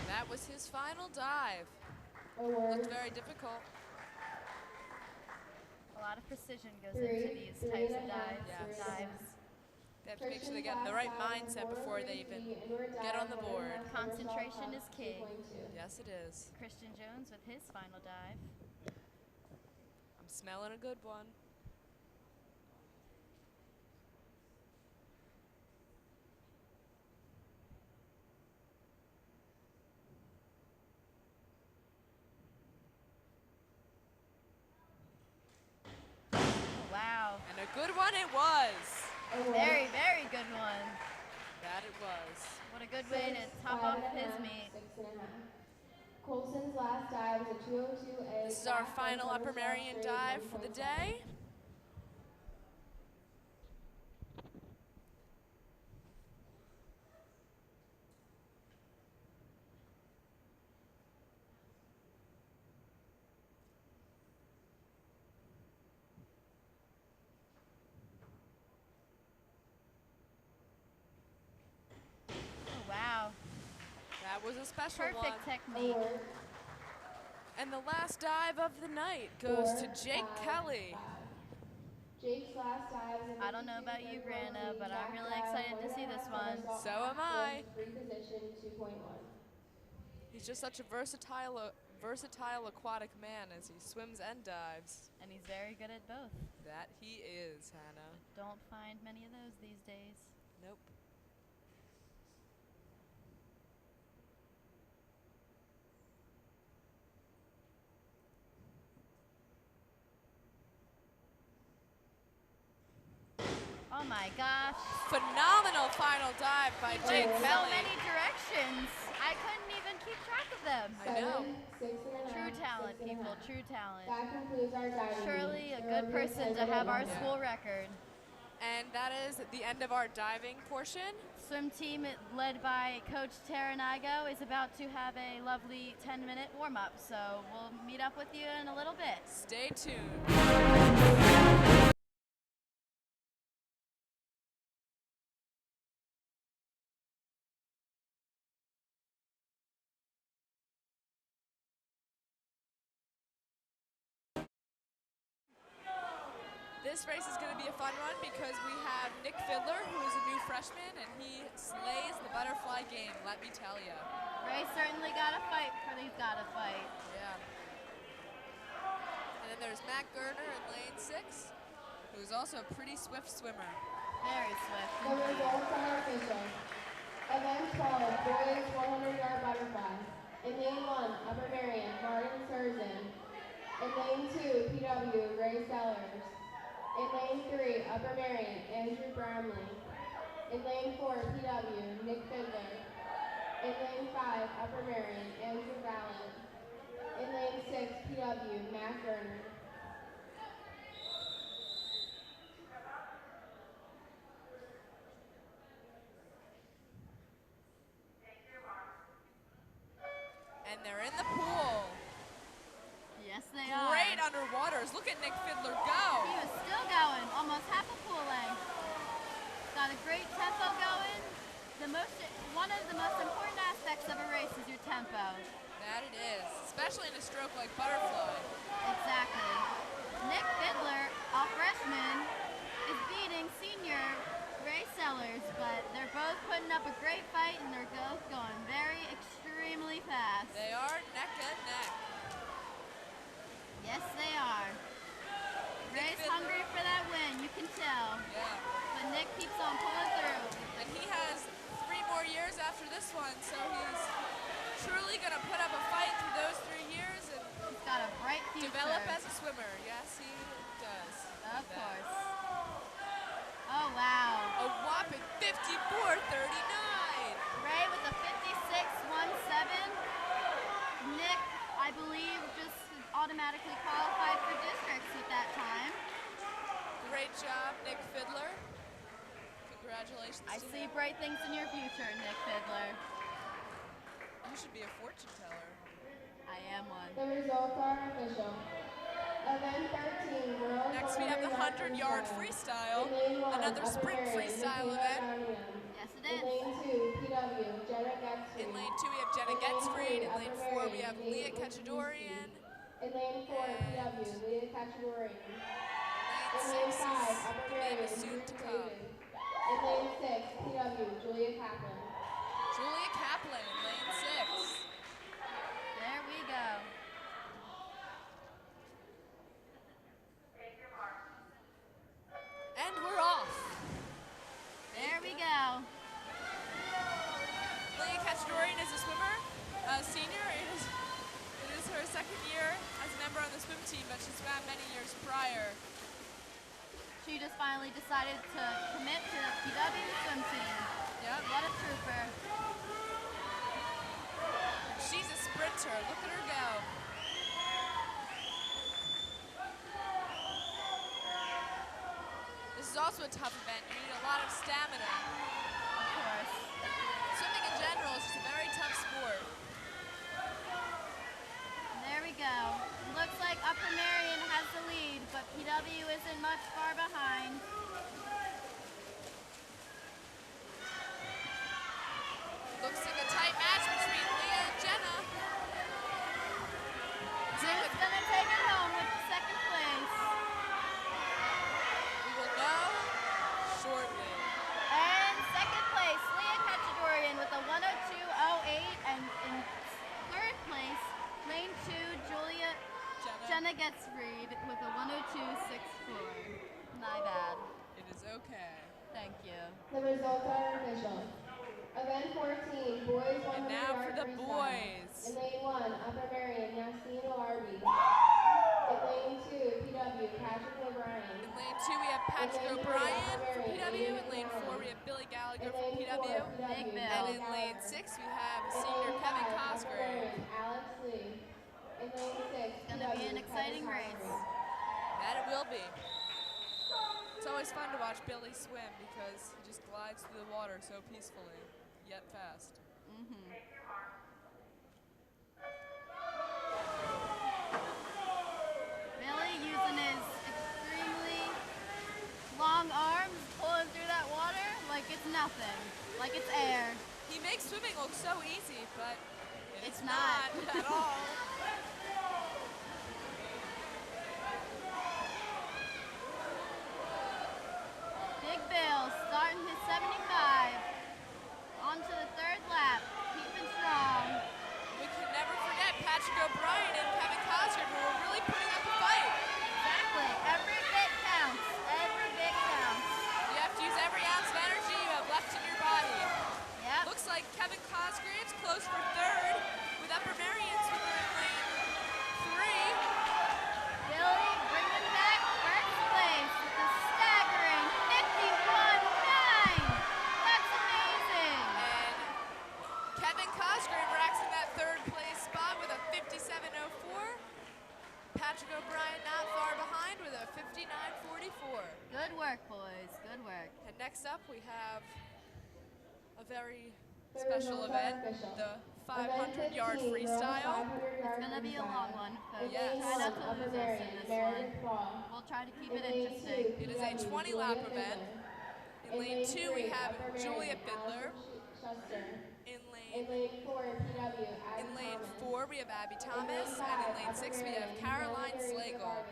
That was his final dive. Looked very difficult. A lot of precision goes into these types of dives. They have to make sure they get in the right mindset before they even get on the board. Concentration is key. Yes, it is. Christian Jones with his final dive. I'm smelling a good one. Wow. And a good one it was. Very, very good one. That it was. What a good way to top off his meet. Colson's last dive is a 202A. This is our final Upper Merion dive for the day. was a special one. Perfect technique. And the last dive of the night goes to Jake Kelly. Jake's last dive is in I don't know about you, Brianna, but I'm really excited to see this one. So am I. Free position 2.1. He's just such a versatile aquatic man as he swims and dives. And he's very good at both. That he is, Hannah. Don't find many of those these days. Nope. Oh my gosh. Phenomenal final dive by Jake So Kelly. many directions. I couldn't even keep track of them. I know. 6.5, True talent, 6.5. people, true talent. That concludes our diving. Surely a There good will be person to 10 have our minutes. school record. And that is the end of our diving portion. Swim team led by Coach Taranago is about to have a lovely 10-minute warm-up, so we'll meet up with you in a little bit. Stay tuned. This race is going to be a fun one because we have Nick Fiddler, who is a new freshman, and he slays the butterfly game, let me tell you. Ray certainly got to fight for these gotta fight. Yeah. And then there's Matt Gerner in lane 6, who's also a pretty swift swimmer. Very swift. The results are official. Event 12, boys 100-yard butterfly. In lane 1, Upper Merion, Martin Surzan. In lane 2, PW, Ray Sellers. In lane 3, Upper Merion, Andrew Bramley. In lane 4, PW, Nick Fiddler. In lane 5, Upper Merion, Andrew Vallant. In lane 6, PW, Matt Gerner. And they're in the pool. Yes, they are. Great underwaters. Look at Nick Fiddler go. He was still going, almost half a pool length. Got a great tempo going. One of the most important aspects of a race is your tempo. That it is, especially in a stroke like butterfly. Exactly. Nick Fiddler, a freshman, is beating senior Ray Sellers, but they're both putting up a great fight and they're both going extremely fast. They are neck and neck. Yes, they are. Ray's hungry for that win, you can tell. Yeah. But Nick keeps on pulling through. And he has 3 more years after this one, so he's truly going to put up a fight through those 3 years and He's got a bright future. develop as a swimmer. Yes, he does. Of course. Oh, wow. A whopping 54.39. Ray with a 56.17. Nick, I believe, just automatically qualified for districts at that time. Great job, Nick Fiddler. Congratulations. I to see him. bright things in your future, Nick Fiddler. You should be a fortune teller. I am one. The results are official. Event 13, girls. Next we have the 100-yard freestyle, another sprint freestyle event. Yes, it In is. lane 2, PW, Jenna Getsfried. In lane 2 we have Jenna Getsfried. In lane 4 we have Leah Kachadorian. In lane 4, PW, Leah Kachadorian. In Lane lane 6 5, is Upper the name Merion, is soon to Drew come. David. In lane 6, PW, Julia Kaplan. Julia Kaplan in lane 6. There we go. And we're off. There we go. Leah Kachadorian is a swimmer, a senior. It is her second year as a member on the swim team, but she swam many years prior. She just finally decided to commit to the PW swim team. Yep. What a trooper. She's a sprinter. Look at her go. This is also a tough event. You need a lot of stamina. Of course. Swimming in general is just a very tough sport. There we go. Looks like Upper Merion has the lead, but PW isn't much far behind. Looks like a tight match between Anna gets freed with a 102.64. My bad. It is okay. Thank you. The results are official. Event 14, boys 100 And now for yard the freestyle. boys. In lane 1, Upper Merion, Yassine Alarbi. In lane 2, PW, Patrick O'Brien. In lane 2, we have Patrick O'Brien from PW. In lane 4, we have Billy Gallagher from PW. Big Bill. And in lane 6, we have senior Kevin Cosgrave. Alex Lee. In lane 6, It's gonna be an exciting race. That it will be. It's always fun to watch Billy swim because he just glides through the water so peacefully, yet fast. Billy using his extremely long arms, pulling through that water like it's nothing, like it's air. He makes swimming look so easy, but It's not. at all. Big Bill starting his 75. On to the third lap, keeping strong. We can never forget Patrick O'Brien and Kevin Cosgrave who were really putting up a fight. Exactly. Every bit counts. Every bit counts. You have to use every ounce of energy you have left in your body. Yep. Looks like Kevin Cosgrave's close for third with Upper Merion swimmer in lane 3. Billy bringing back first place with a staggering 51.9. That's amazing. And Kevin Cosgrave racks in that third place spot with a 57.04. Patrick O'Brien not far behind with a 59.44. Good work, boys. Good work. And next up we have a very special event, the 500-yard freestyle. It's gonna be a long one, folks. Yes. Try not to lose us in this one. We'll try to keep it interesting. It is a 20-lap event. In lane 2 we have Julia Fiddler. In lane 4 we have Abby Thomas, and in lane 6 we have Caroline Slagle.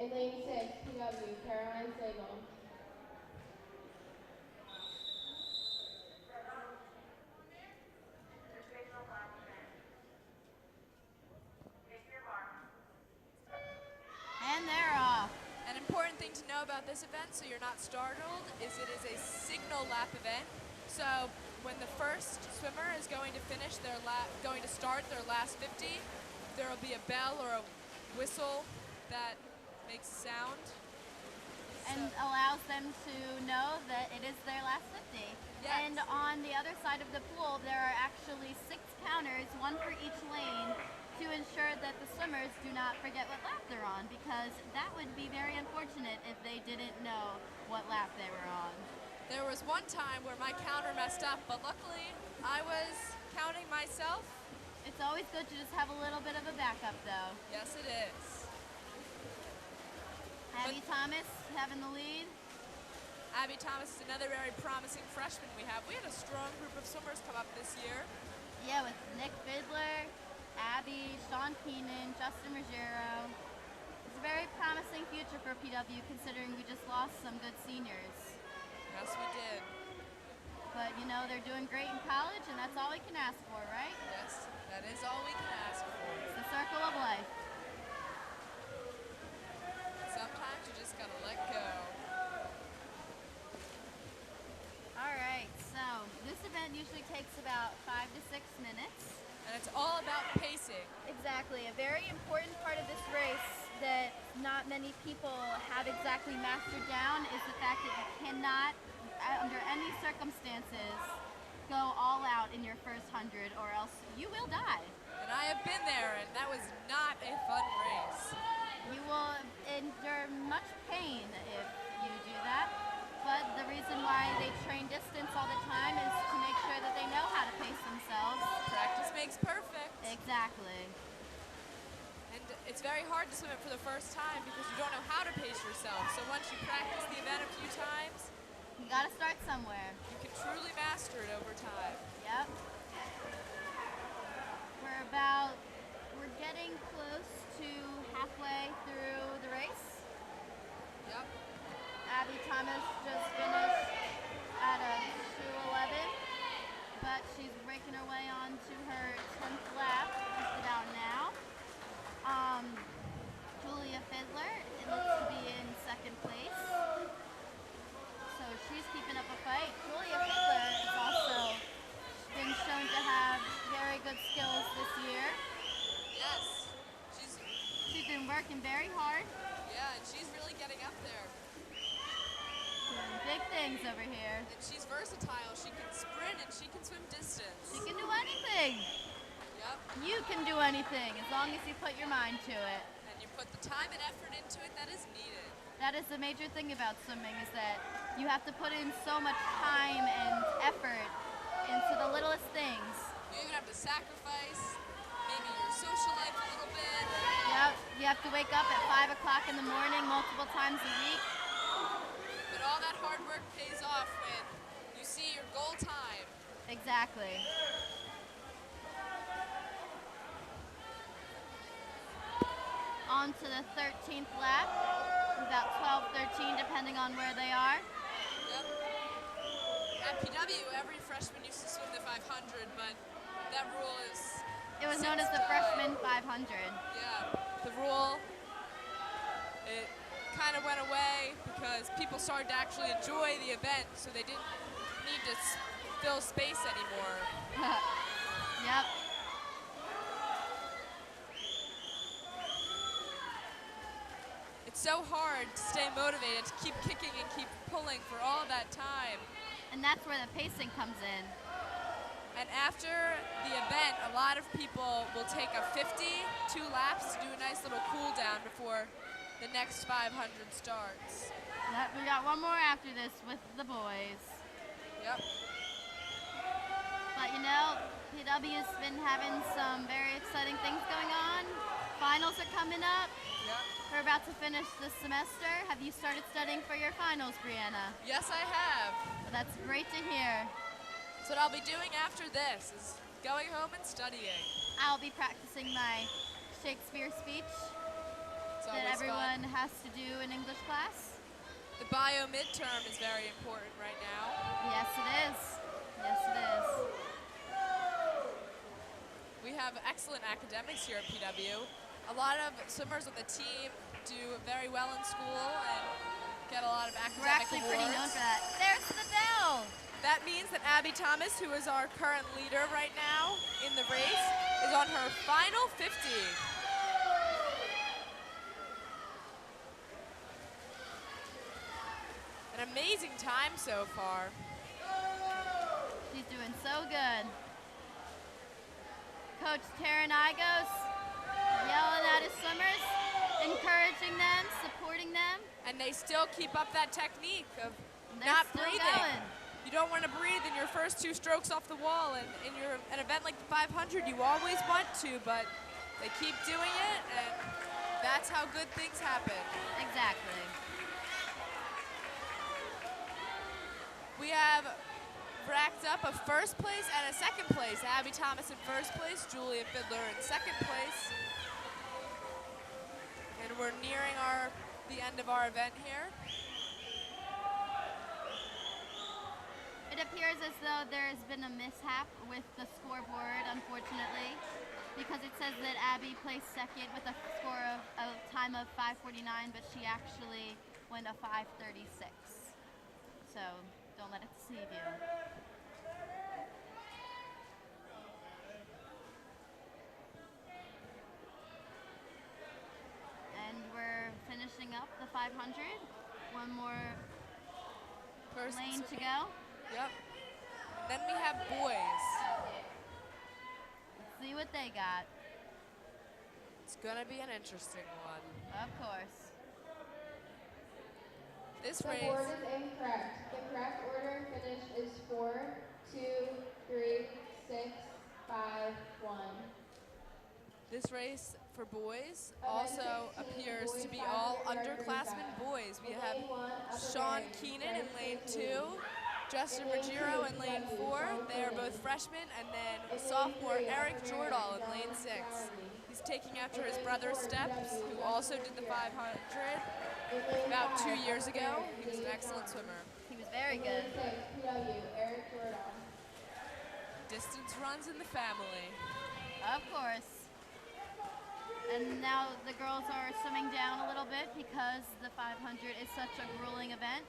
In lane 6, PW, Caroline Slagle. And they're off. An important thing to know about this event, so you're not startled, is it is a signal lap event. So when the first swimmer is going to finish their lap, going to start their last 50, there will be a bell or a whistle that makes sound. And allows them to know that it is their last 50. Yes. And on the other side of the pool, there are actually 6 counters, one for each lane, to ensure that the swimmers do not forget what lap they're on, because that would be very unfortunate if they didn't know what lap they were on. There was one time where my counter messed up, but luckily I was counting myself. It's always good to just have a little bit of a backup, though. Yes, it is. Abby Thomas having the lead. Abby Thomas is another very promising freshman we have. We had a strong group of swimmers come up this year. Yeah, with Nick Fiddler, Abby, Sean Keenan, Justin Ruggiero. It's a very promising future for PW considering we just lost some good seniors. Yes, we did. But you know, they're doing great in college and that's all we can ask for, right? Yes, that is all we can ask for. It's the circle of life. Sometimes you just gotta let go. All right, so this event usually takes about 5 to 6 minutes. And it's all about pacing. Exactly. A very important part of this race that not many people have exactly mastered down is the fact that you cannot, under any circumstances, go all out in your first 100 or else you will die. And I have been there, and that was not a fun race. You will endure much pain if you do that. But the reason why they train distance all the time is to make sure that they know how to pace themselves. Practice makes perfect. Exactly. And it's very hard to swim it for the first time because you don't know how to pace yourself. So once you practice the event a few times, You gotta start somewhere. you can truly master it over time. Yep. We're getting close to halfway through the race. Yep. Abby Thomas just finished at a 2:11, but she's making her way on to her 10th lap just about now. good skills this year. Yes. She's been working very hard. Yeah, and she's really getting up there. Doing big things over here. And she's versatile. She can sprint and she can swim distance. She can do anything. Yep. You can do anything as long as you put your mind to it. And you put the time and effort into it that is needed. That is the major thing about swimming, is that you have to put in so much time and effort into the littlest things. You even have to sacrifice maybe your social life a little bit. Yep, you have to wake up at 5 o'clock in the morning multiple times a week. But all that hard work pays off when you see your goal time. Exactly. On to the 13th lap, about 12, 13, depending on where they are. Yep. At PW, every freshman used to swim the 500, but that rule is... It was known as the freshman 500. Yeah, the rule, it kind of went away because people started to actually enjoy the event, so they didn't need to fill space anymore. Yep. It's so hard to stay motivated, to keep kicking and keep pulling for all that time. And that's where the pacing comes in. And after the event, a lot of people will take a 50, 2 laps to do a nice little cool down before the next 500 starts. Yep, we got one more after this with the boys. Yep. But you know, PW's been having some very exciting things going on. Finals are coming up. Yep. We're about to finish this semester. Have you started studying for your finals, Brianna? Yes, I have. Well, that's great to hear. So what I'll be doing after this is going home and studying. I'll be practicing my Shakespeare speech It's that always everyone fun. has to do in English class. The bio midterm is very important right now. Yes, it is. Yes, it is. We have excellent academics here at PW. A lot of swimmers on the team do very well in school and get a lot of academic We're actually pretty known awards. for that. There's the bell. That means that Abby Thomas, who is our current leader right now in the race, is on her final 50. An amazing time so far. She's doing so good. Coach Taryn Igos yelling at his swimmers, encouraging them, supporting them. And they still keep up that technique of They're not still breathing. going. You don't want to breathe in your first 2 strokes off the wall, and in an event like the 500, you always want to, but they keep doing it, and that's how good things happen. Exactly. We have racked up a first place and a second place. Abby Thomas in first place, Julia Fiddler in second place. And we're nearing the end of our event here. It appears as though there's been a mishap with the scoreboard, unfortunately, because it says that Abby placed second with a score of a time of 5:49, but she actually went a 5:36. So don't let it deceive you. And we're finishing up the 500. One more First lane to go. Yep. Then we have boys. Let's see what they got. It's gonna be an interesting one. Of course. This The race, board is incorrect. The correct order of finish is 4, 2, 3, 6, 5, 1. this race for boys also appears to be all underclassmen boys. We have Sean Keenan in lane 2, Justin Ruggiero in lane 4. They are both freshmen, and then sophomore Eric Jordahl in lane 6. He's taking after his brother Steps, who also did the 500 about 2 years ago. He was an excellent swimmer. He was very good. PW, Eric Jordan. Distance runs in the family. Of course. And now the girls are swimming down a little bit because the 500 is such a grueling event.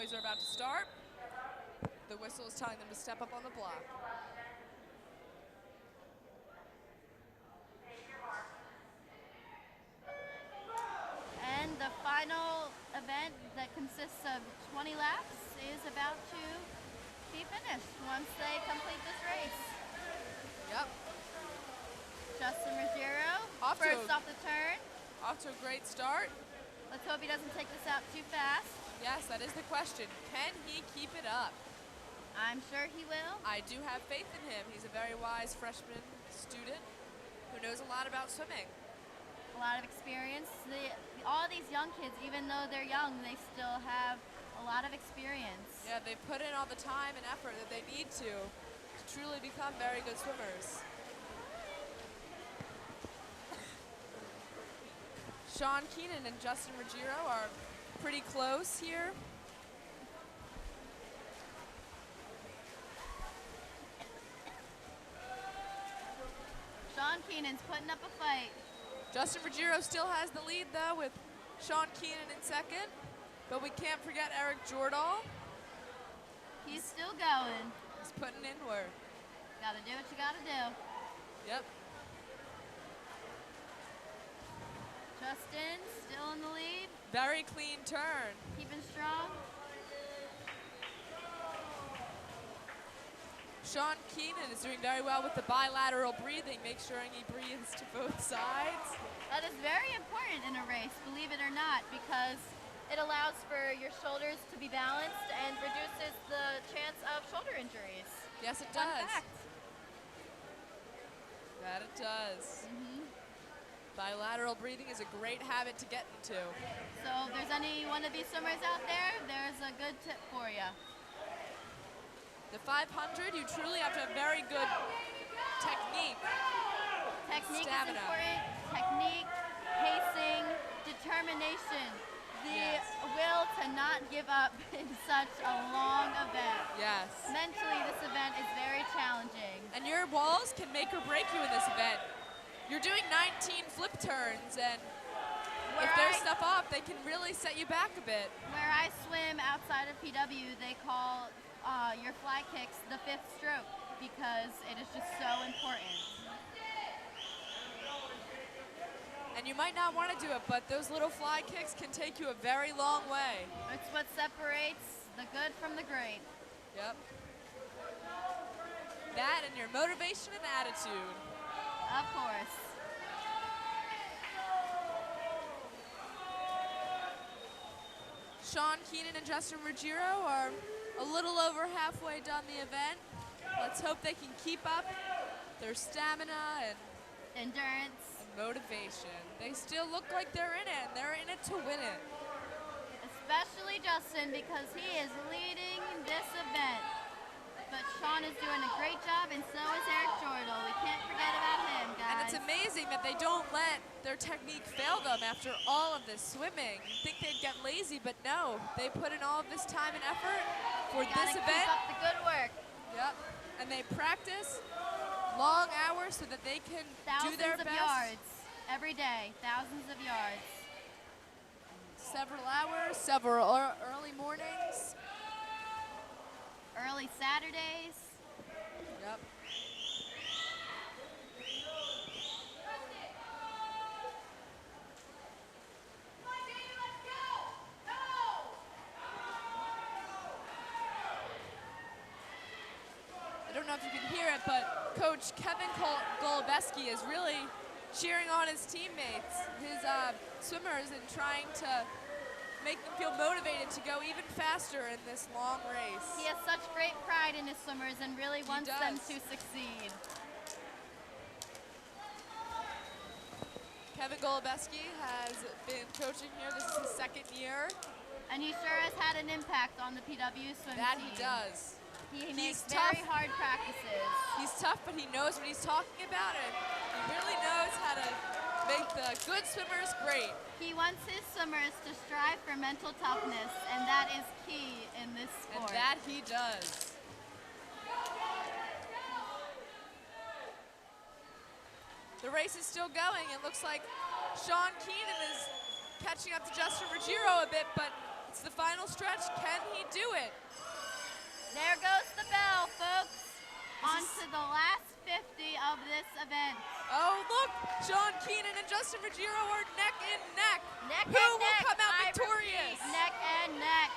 boys are about to start. The whistle is telling them to step up on the block. And the final event that consists of 20 laps is about to be finished once they complete this race. Yep. Justin Ruggiero, Off to first a- off the turn. Off to a great start. Let's hope he doesn't take this out too fast. Yes, that is the question. Can he keep it up? I'm sure he will. I do have faith in him. He's a very wise freshman student who knows a lot about swimming. A lot of experience. All these young kids, even though they're young, they still have a lot of experience. Yeah, they put in all the time and effort that they need to truly become very good swimmers. Sean Keenan and Justin Ruggiero are pretty close here. Sean Keenan's putting up a fight. Justin Ruggiero still has the lead though with Sean Keenan in second, but we can't forget Eric Jordahl. He's still going. He's putting in work. Gotta do what you gotta do. Yep. Justin still in the lead, Very clean turn. keeping strong. Sean Keenan is doing very well with the bilateral breathing, make sure he breathes to both sides. That is very important in a race, believe it or not, because it allows for your shoulders to be balanced and reduces the chance of shoulder injuries. Yes, it Fun does. fact. That it does. Bilateral breathing is a great habit to get into. So if there's any one of these swimmers out there, there's a good tip for you. The 500, you truly have to have very good technique. Technique Stamina. is important. Technique, pacing, determination. The Yes. will to not give up in such a long event. Yes. Mentally, this event is very challenging. And your walls can make or break you in this event. You're doing 19 flip turns, and if there's stuff off, they can really set you back a bit. Where I swim outside of PW, they call your fly kicks the fifth stroke because it is just so important. And you might not want to do it, but those little fly kicks can take you a very long way. It's what separates the good from the great. Yep. That and your motivation and attitude. Of course. Sean Keenan and Justin Ruggiero are a little over halfway done the event. Let's hope they can keep up their stamina and Endurance. motivation. They still look like they're in it, and they're in it to win it. Especially Justin because he is leading this event. But Sean is doing a great job and so is Eric Jordahl. We can't forget about him, guys. And it's amazing that they don't let their technique fail them after all of this swimming. You'd think they'd get lazy, but no. They put in all of this time and effort for this Gotta event. keep up the good work. Yep. And they practice long hours so that they can do their Thousands of best. yards every day. Thousands of yards. Several hours, several early mornings. Early Saturdays. Yep. I don't know if you can hear it, but Coach Kevin Golubeski is really cheering on his teammates, his swimmers, and trying to make them feel motivated to go even faster in this long race. He has such great pride in his swimmers and really wants them does. to succeed. Kevin Golubeski has been coaching here. This is his second year. And he sure has had an impact on the PW swim That team. he does. He He's makes tough. very hard practices. He's tough, but he knows what he's talking about, and he really knows how to make the good swimmers great. He wants his swimmers to strive for mental toughness, and that is key in this And sport. that he does. The race is still going. It looks like Sean Keenan is catching up to Justin Ruggiero a bit, but It's the final stretch. Can he do it? There goes the bell, folks. On to the last 50 of this event. Oh, look, Sean Keenan and Justin Ruggiero are neck and neck. Neck Who and will neck. come out I victorious? repeat, neck and neck.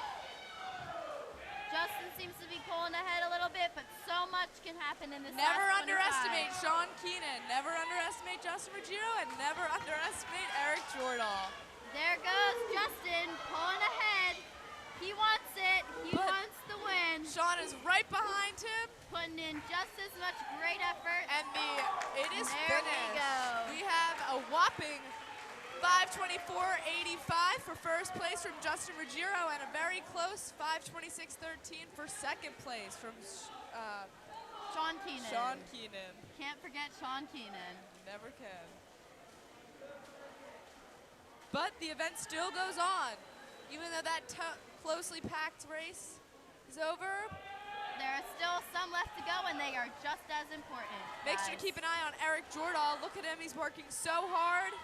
Justin seems to be pulling ahead a little bit, but so much can happen in this Never last 25. underestimate Sean Keenan. Never underestimate Justin Ruggiero, and never underestimate Eric Jordahl. There goes Justin pulling ahead. He wants it. He But wants the win. Sean is right behind him, Putting in just as much great effort. and it is There we finished. go. We have a whopping 5:24.85 for first place from Justin Ruggiero, and a very close 5:26.13 for second place from Sean Keenan. Sean Keenan. Can't forget Sean Keenan. Never can. But the event still goes on. Even though that closely packed race is over, There are still some left to go, and they are just as important. make sure to keep an eye on Eric Jordahl. Look at him, he's working so hard.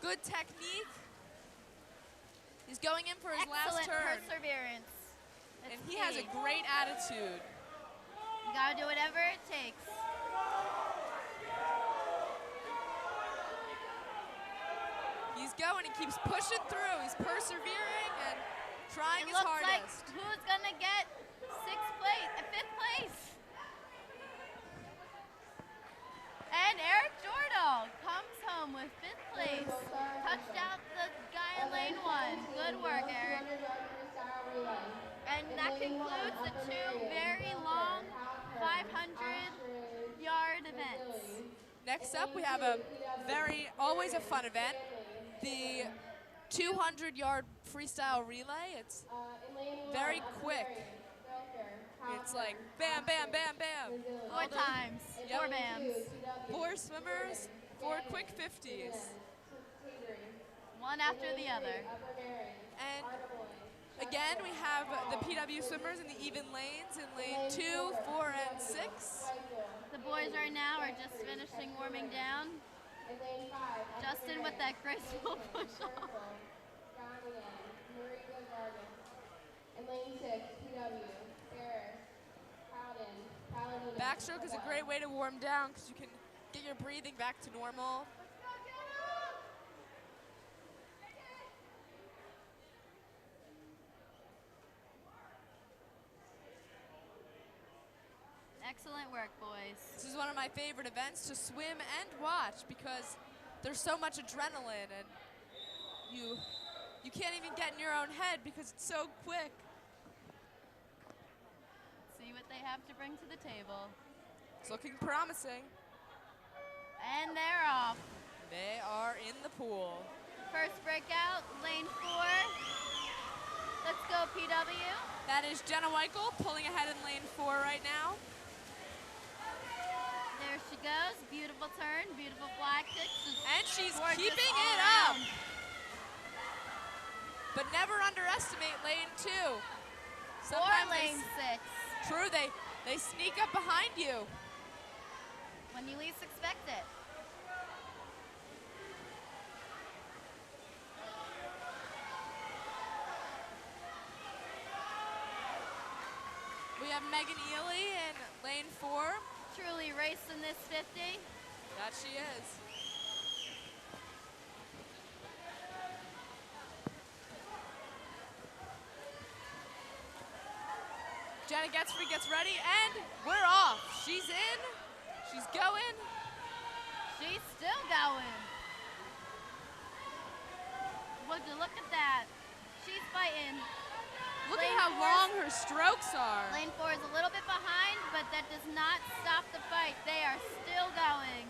Good technique. He's going in for his last Excellent turn. perseverance. That's And he has a key. great attitude. You gotta do whatever it takes. He's going, he keeps pushing through. He's persevering and trying It his looks like hardest. who's gonna get fifth place? And Eric Jordahl comes home with fifth place. Touched out the guy in lane 1. Good work, Eric. And that concludes the two very long 500-yard events. Next up, we have always a fun event, the 200-yard freestyle relay. It's very quick. It's like bam, bam, bam, bam. 4 times, Yep. 4 bams. 4 swimmers, 4 quick 50s. One after the other. And again, we have the PW swimmers in the even lanes in lane 2, 4, and 6. The boys right now are just finishing warming down. Justin with that graceful push-off. In lane 6, PW, Ferris, Howden, Paladino. Backstroke is a great way to warm down because you can get your breathing back to normal. Excellent work, boys. This is one of my favorite events to swim and watch because there's so much adrenaline and you can't even get in your own head because it's so quick. See what they have to bring to the table. It's looking promising. And they're off. They are in the pool. First breakout, lane 4. Let's go, PW. That is Jenna Weichel pulling ahead in lane 4 right now. There she goes. Beautiful turn, beautiful flag kick. And she's gorgeous keeping all it up. around. But never underestimate lane 2. Or Sometimes lane 6. True, they sneak up behind you. When you least expect it. We have Megan Ely in lane 4. Truly racing this 50. That she is. Jenna gets ready, and we're off. She's in, she's going. She's still going. Would you look at that? She's fighting. Look Lane at how 4's long her strokes are. Lane 4 is a little bit behind, but that does not stop the fight. They are still going.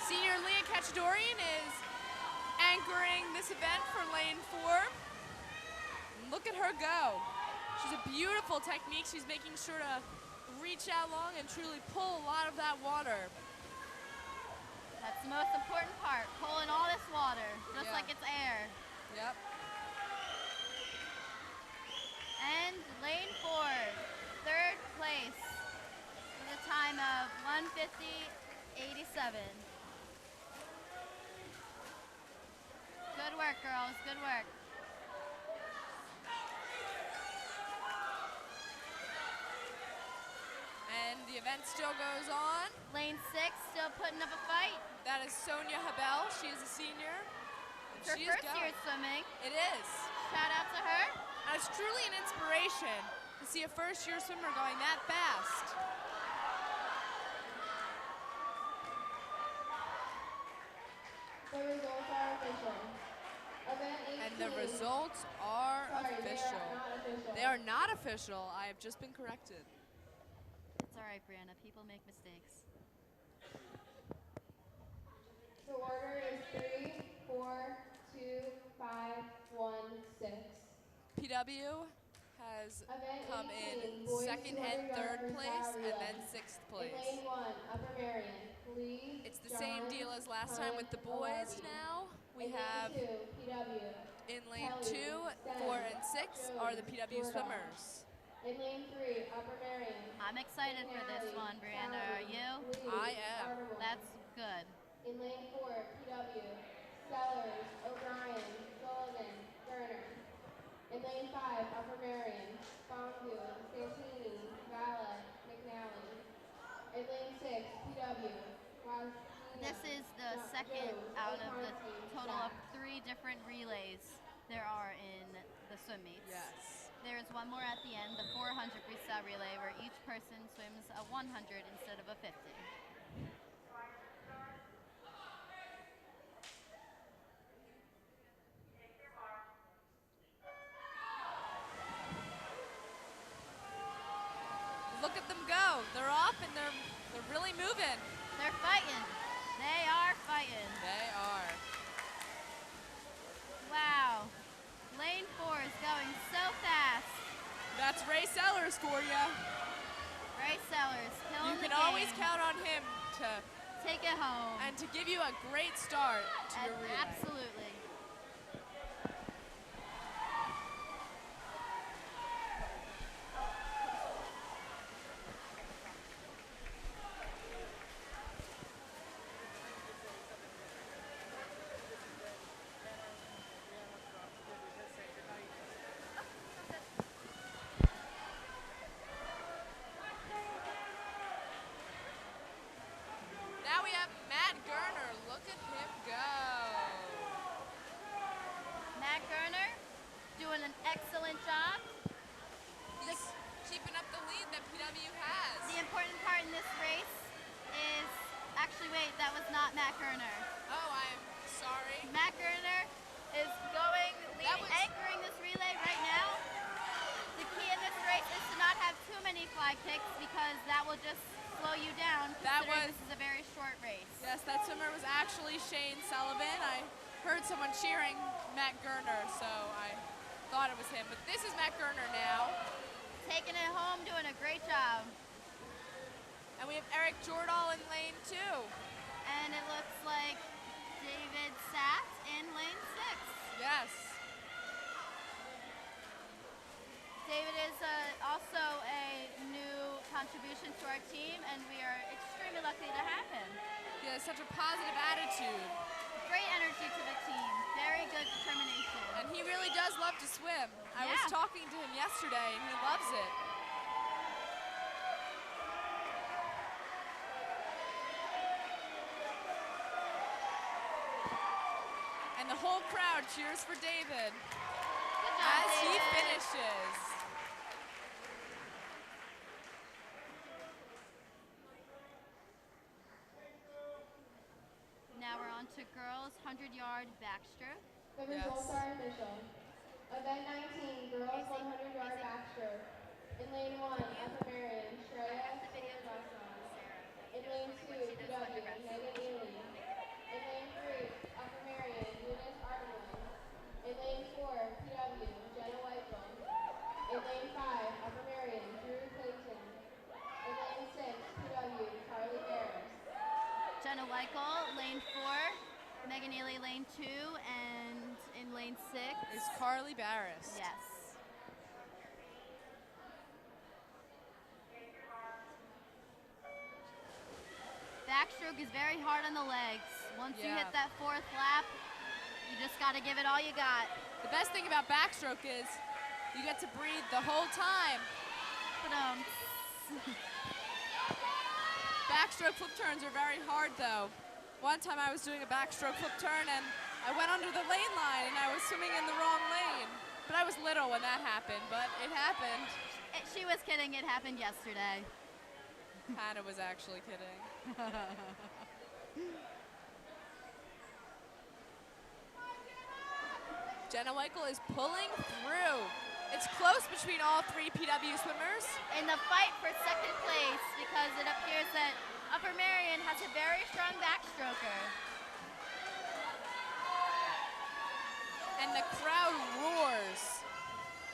Senior Leah Cachadorian is anchoring this event for lane 4. Look at her go. She's a beautiful technique. She's making sure to reach out long and truly pull a lot of that water. That's the most important part, pulling all this water, just Yeah. like it's air. Yep. And lane 4, third place with a time of 1:50.87. Good work, girls, good work. And the event still goes on. Lane 6 still putting up a fight. That is Sonia Habel. She is a senior. It's her first year swimming. It is. Shout out to her. And it's truly an inspiration to see a first-year swimmer going that fast. The results are official. Event 18. And the results are official. They are not official. I have just been corrected. It's all right, Brianna. People make mistakes. The order is 3, 4, 2, 5, 1, 6. PW has Event come 18, in boys second 200 and third yard place, freestyle and relay. then sixth In place. lane 1, Upper Merion, Lee, It's the John, same deal as last time with the boys Hunt, now. We in have lane 2, PW. in lane Kelly, 2, Sten, 4, and 6 are the Jones, PW Jordan. swimmers. In lane 3, Upper Merion. I'm excited for this one, Brianna. Are you? Lee, I am. Arnold. That's good. In lane 4, PW, Sellers, O'Brien, Sullivan, Garner. In lane 5, Upper Merion, Fongu, Santini, Valla, McNally. In lane 6, PW, Wazina, This is the second Jones, out of the O'Conti, total of Stack. 3 different relays there are in the swim meets. Yes. There is one more at the end, the 400 freestyle relay, where each person swims a 100 instead of a 50. Look at them go. They're off and they're really moving. They're fighting. They are fighting. They are. Wow. Lane 4 is going so fast. That's Ray Sellers for you. Ray Sellers killing You the can always game. count on him to Take it home. and to give you a great start to your relay. Absolutely. Now we have Matt Gerner. Look at him go. Matt Gerner doing an excellent job. He's keeping up the lead that PW has. The important part in this race is, actually wait, that was not Matt Gerner. Oh, I'm sorry. Matt Gerner is going, That was- anchoring this relay right now. The key in this race is to not have too many fly kicks because that will just slow you down That considering was- this is a very short race. Yes, that swimmer was actually Shane Sullivan. I heard someone cheering Matt Gerner, so I thought it was him. But this is Matt Gerner now. Taking it home, doing a great job. And we have Eric Jordahl in lane 2. And it looks like David Satt in lane 6. Yes. David is also a new contribution to our team, and we are extremely lucky to have him. He has such a positive attitude. Great energy to the team, very good determination. And he really does love to swim. I was Yeah. talking to him yesterday, and he loves it. And the whole crowd cheers for David Good job, as he David. finishes. Now we're on to girls 100-yard backstroke. The Yes. results are official. Event 19, girls 100 yard backstroke. In lane 1, Upper Merion, Shreya Srinivasan. In lane 2, PW, Megan Ely. In lane 3, Upper Merion, Eunice Arnold. In lane 4, PW, Jenna Whiteville. In lane 5, Upper Merion, Drew Clayton. In lane 6, PW, Carly Barris. Jenna Weichel, lane 4. Megan Ely, lane 2. And in lane 6. Is Carly Barris. Yes. backstroke is very hard on the legs. Once you Yeah. hit that fourth lap, you just got to give it all you got. The best thing about backstroke is you get to breathe the whole time. But, Backstroke flip turns are very hard though. One time I was doing a backstroke flip turn and I went under the lane line and I was swimming in the wrong lane. But I was little when that happened, but it happened. she was kidding. It happened yesterday. Hannah was actually kidding. Jenna Weichel is pulling through. It's close between all three PW swimmers. In the fight for second place, because it appears that Upper Merion has a very strong backstroker. And the crowd roars.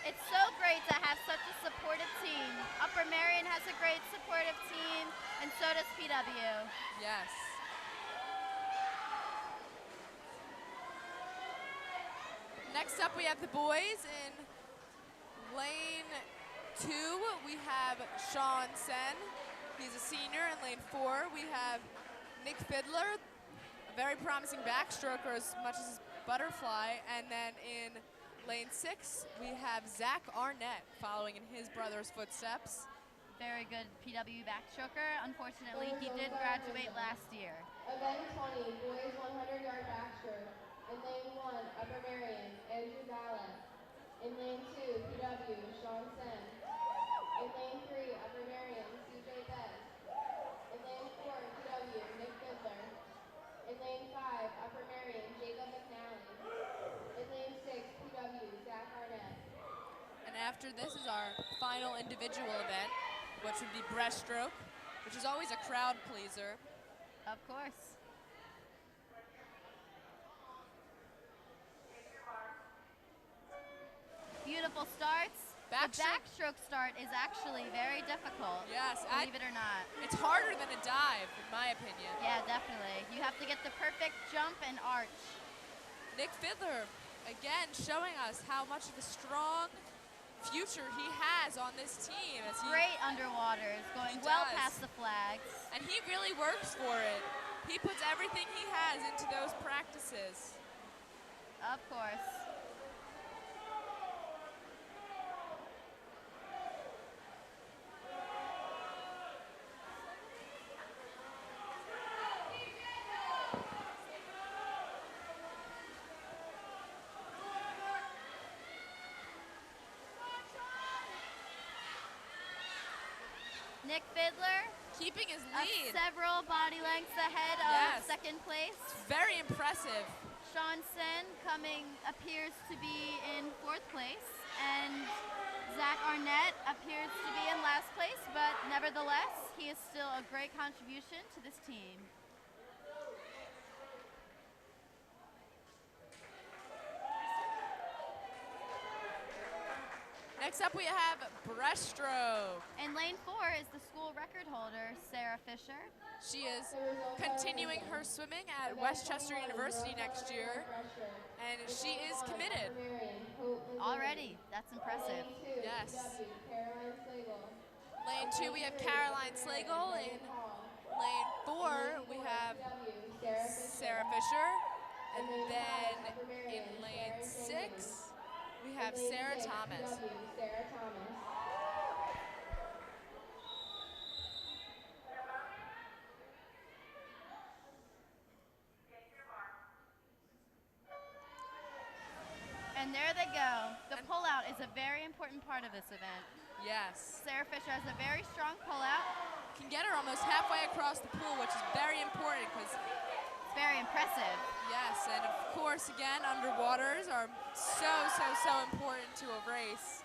It's so great to have such a supportive team. Upper Merion has a great supportive team, and so does PW. Yes. Next up we have the boys in lane 2. We have Sean Sen. He's a senior. In lane 4 we have Nick Fiddler, a very promising backstroker as much as his butterfly. And then in lane 6 we have Zach Arnett following in his brother's footsteps. Very good PW backstroker. Unfortunately, he did graduate last year. Event 20, boys 100-yard backstroke. In lane 1, Upper Merion, Andrew Gallup. In lane 2, PW, Sean Sen. In lane 3, Upper Merion, CJ Bez. In lane 4, PW, Nick Fiddler. In lane 5, Upper Merion, Jacob McNally. In lane 6, PW, Zach Arnett. And after this is our final individual event, which would be breaststroke, which is always a crowd pleaser. Of course. Beautiful starts. The backstroke start is actually very difficult. Yes, believe it or not. It's harder than a dive, in my opinion. Yeah, definitely. You have to get the perfect jump and arch. Nick Fiddler, again, showing us how much of a strong future he has on this team. As Great underwaters, going well past the flags. And he really works for it. He puts everything he has into those practices. Of course. Nick Fiddler, keeping his lead, several body lengths ahead of second place. It's very impressive. Sean Sen appears to be in fourth place, and Zach Arnett appears to be in last place, but nevertheless, he is still a great contribution to this team. Next up we have breaststroke. In lane 4 is the school record holder, Sarah Fisher. She is continuing her swimming at Westchester University next year, and she is committed. Already, that's impressive. Yes. Lane 2 we have Caroline Slagle. In lane 4 we have Sarah Fisher. And then in lane 6 we have Sarah Thomas. And there they go. The pullout is a very important part of this event. Yes. Sarah Fisher has a very strong pullout. Can get her almost halfway across the pool, which is very important because it's very impressive. Yes, and of course, again, underwaters are so important to a race.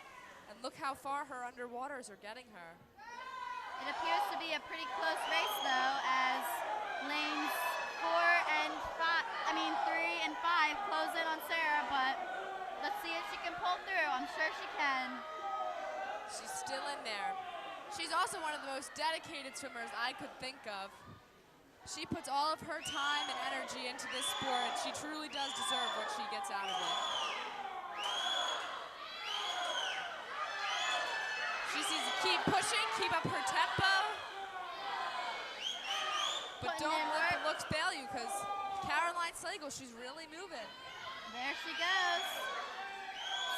And look how far her underwaters are getting her. It appears to be a pretty close race, though, as lanes 3 and 5 close in on Sarah, but let's see if she can pull through. I'm sure she can. She's still in there. She's also one of the most dedicated swimmers I could think of. She puts all of her time and energy into this sport, and she truly does deserve what she gets out of it. She needs to keep pushing, keep up her tempo, but don't let Brooks bail you because Caroline Slagle, she's really moving. There she goes.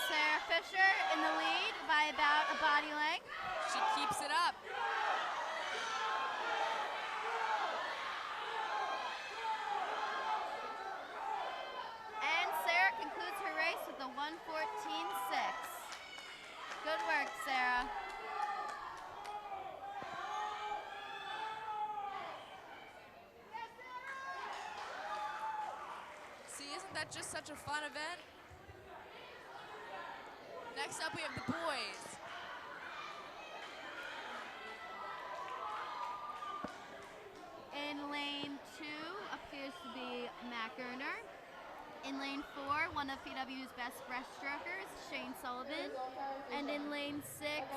Sarah Fisher in the lead by about a body length. She keeps it up. And Sarah concludes her race with a 1:14.6. Good work, Sarah. See, isn't that just such a fun event? Next up, we have the boys. In lane 2 appears to be Matt Gerner. In lane 4, one of PW's best breaststrokers, Shane Sullivan. And in lane 6,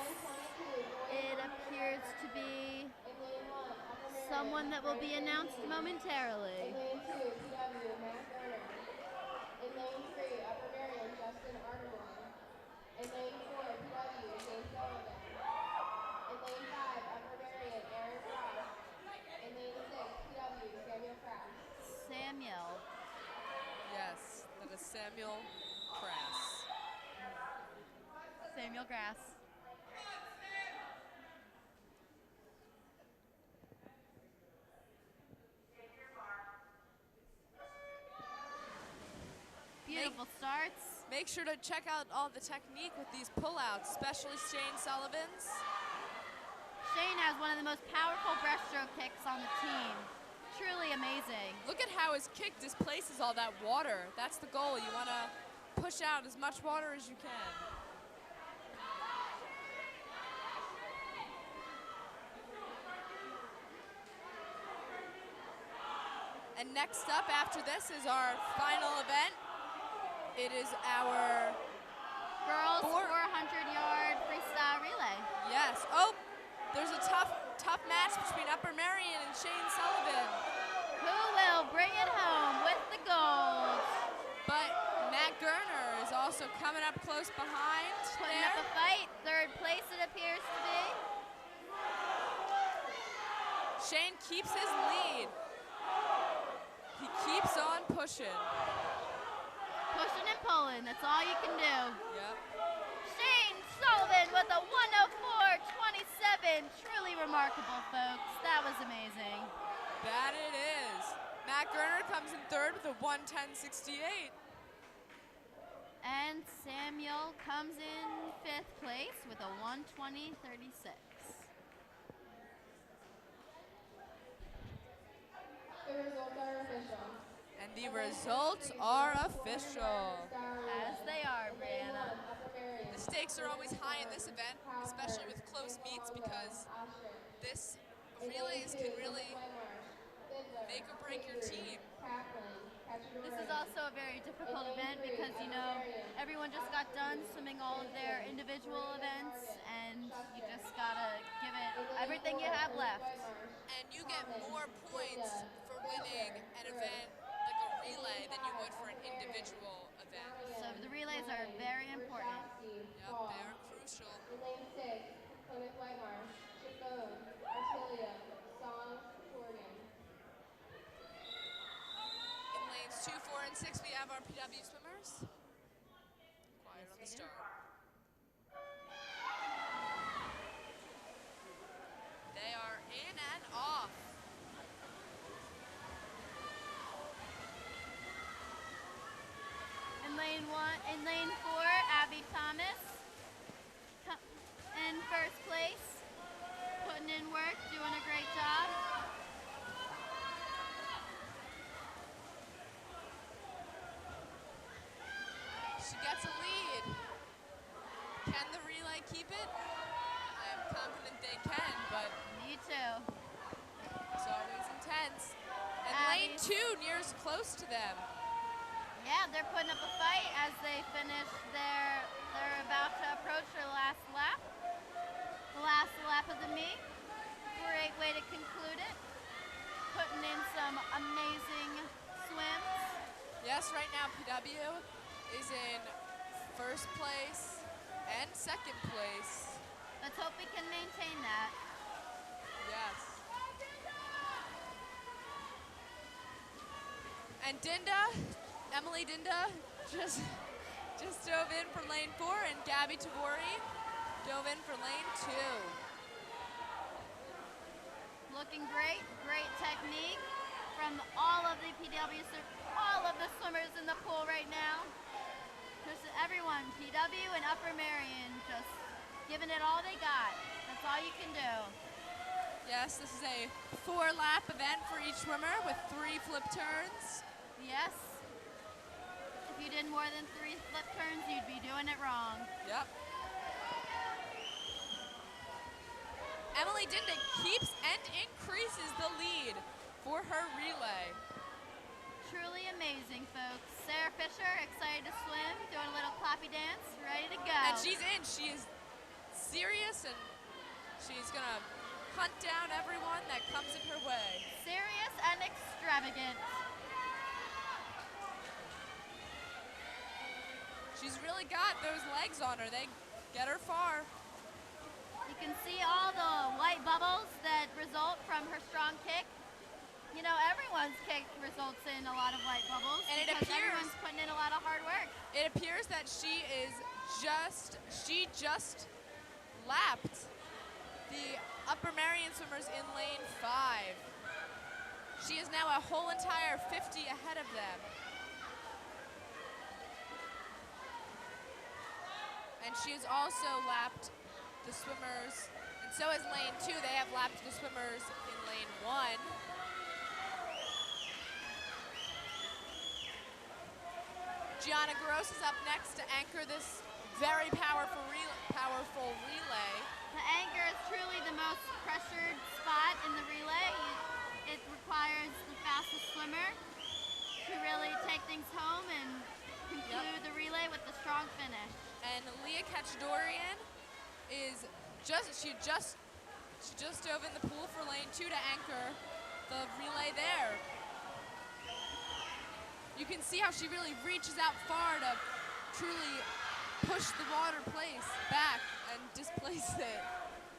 it appears to be someone that will be announced momentarily. In lane 2, PW, Matt Garner. In lane 3, Upper Merion, Justin Artermoy. In lane 4, PW, Shane Sullivan. In lane 5, Upper Merion, Aaron Frost. In lane 6, PW, Samuel Kraft. Samuel. Yes, that is Samuel Crass. Samuel Grass. Beautiful starts. Make sure to check out all the technique with these pullouts, especially Shane Sullivan's. Shane has one of the most powerful breaststroke kicks on the team. Truly amazing. Look at how his kick displaces all that water. That's the goal. You want to push out as much water as you can. And next up after this is our final event. It is our girls 400-yard freestyle relay. Yes. Oh, there's a tough match between Upper Merion and Shane Sullivan. Who will bring it home with the gold? But Matt Gerner is also coming up close behind. Putting up a fight. Third place it appears to be. Shane keeps his lead. He keeps on pushing. Pushing and pulling, that's all you can do. Yep. Shane Sullivan with a 1:04.27. Truly remarkable, folks. That was amazing. That it is. Matt Gerner comes in third with a 1:10.68. And Samuel comes in fifth place with a 1:20.36. The results are official. And the results are official. As they are, Brianna. The stakes are always high in this event, especially with close meets, because this relays can really make or break your team. This is also a very difficult event because, you know, everyone just got done swimming all of their individual events, and you just gotta give it everything you have left. And you get more points for winning an event like a relay than you would for an individual event. So the relays are very important. Yep, they're crucial. In lane 6, Plymouth Whitemarsh, Chipone, Artilio, Song, Corrigan. In lanes 2, 4, and 6, we have our PW swimmers. Quiet on the start. They are in and off. In lane 4, Abby Thomas in first place, putting in work, doing a great job. She gets a lead. Can the relay keep it? I am confident they can, but Me too. it's always intense. And lane 2 nears close to them. Yeah, they're putting up a fight as they finish they're about to approach their last lap. The last lap of the meet. Great way to conclude it. Putting in some amazing swims. Yes, right now PW is in first place and second place. Let's hope we can maintain that. Yes. And Emily Dinda just dove in for lane 4, and Gabby Tavori dove in for lane 2. Looking great, great technique from all of the all of the swimmers in the pool right now. Just everyone, PW and Upper Merion, just giving it all they got. That's all you can do. Yes, this is a 4-lap event for each swimmer with 3 flip turns. Yes. If you did more than 3 flip turns, you'd be doing it wrong. Yep. Emily Dinda keeps and increases the lead for her relay. Truly amazing, folks. Sarah Fisher, excited to swim, doing a little clappy dance, ready to go. And she's in. She is serious, and she's going to hunt down everyone that comes in her way. Serious and extravagant. She's really got those legs on her. They get her far. You can see all the white bubbles that result from her strong kick. You know, everyone's kick results in a lot of white bubbles, and it because appears everyone's putting in a lot of hard work. It appears that she just lapped the Upper Merion swimmers in lane 5. She is now a whole entire 50 ahead of them. And she has also lapped the swimmers, and so has lane 2. They have lapped the swimmers in lane 1. Gianna Gross is up next to anchor this very powerful relay. The anchor is truly the most pressured spot in the relay. It requires the fastest swimmer to really take things home and conclude the relay with a strong finish. And Leah Ketchdorian is she just dove in the pool for lane 2 to anchor the relay there. You can see how she really reaches out far to truly push the water place back and displace it.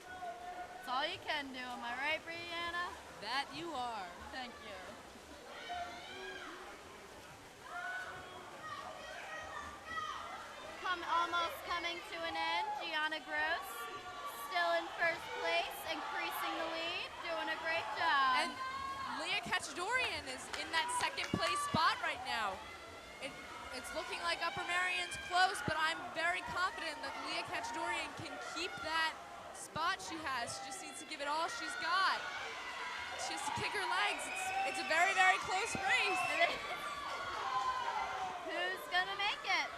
That's all you can do, am I right, Brianna? That you are. Thank you. Almost coming to an end, Gianna Gross, still in first place, increasing the lead, doing a great job. And Leah Ketchdorian is in that second place spot right now. It's looking like Upper Merion's close, but I'm very confident that Leah Ketchdorian can keep that spot she has. She just needs to give it all she's got. She has to kick her legs. It's a very, very close race. Who's gonna make it?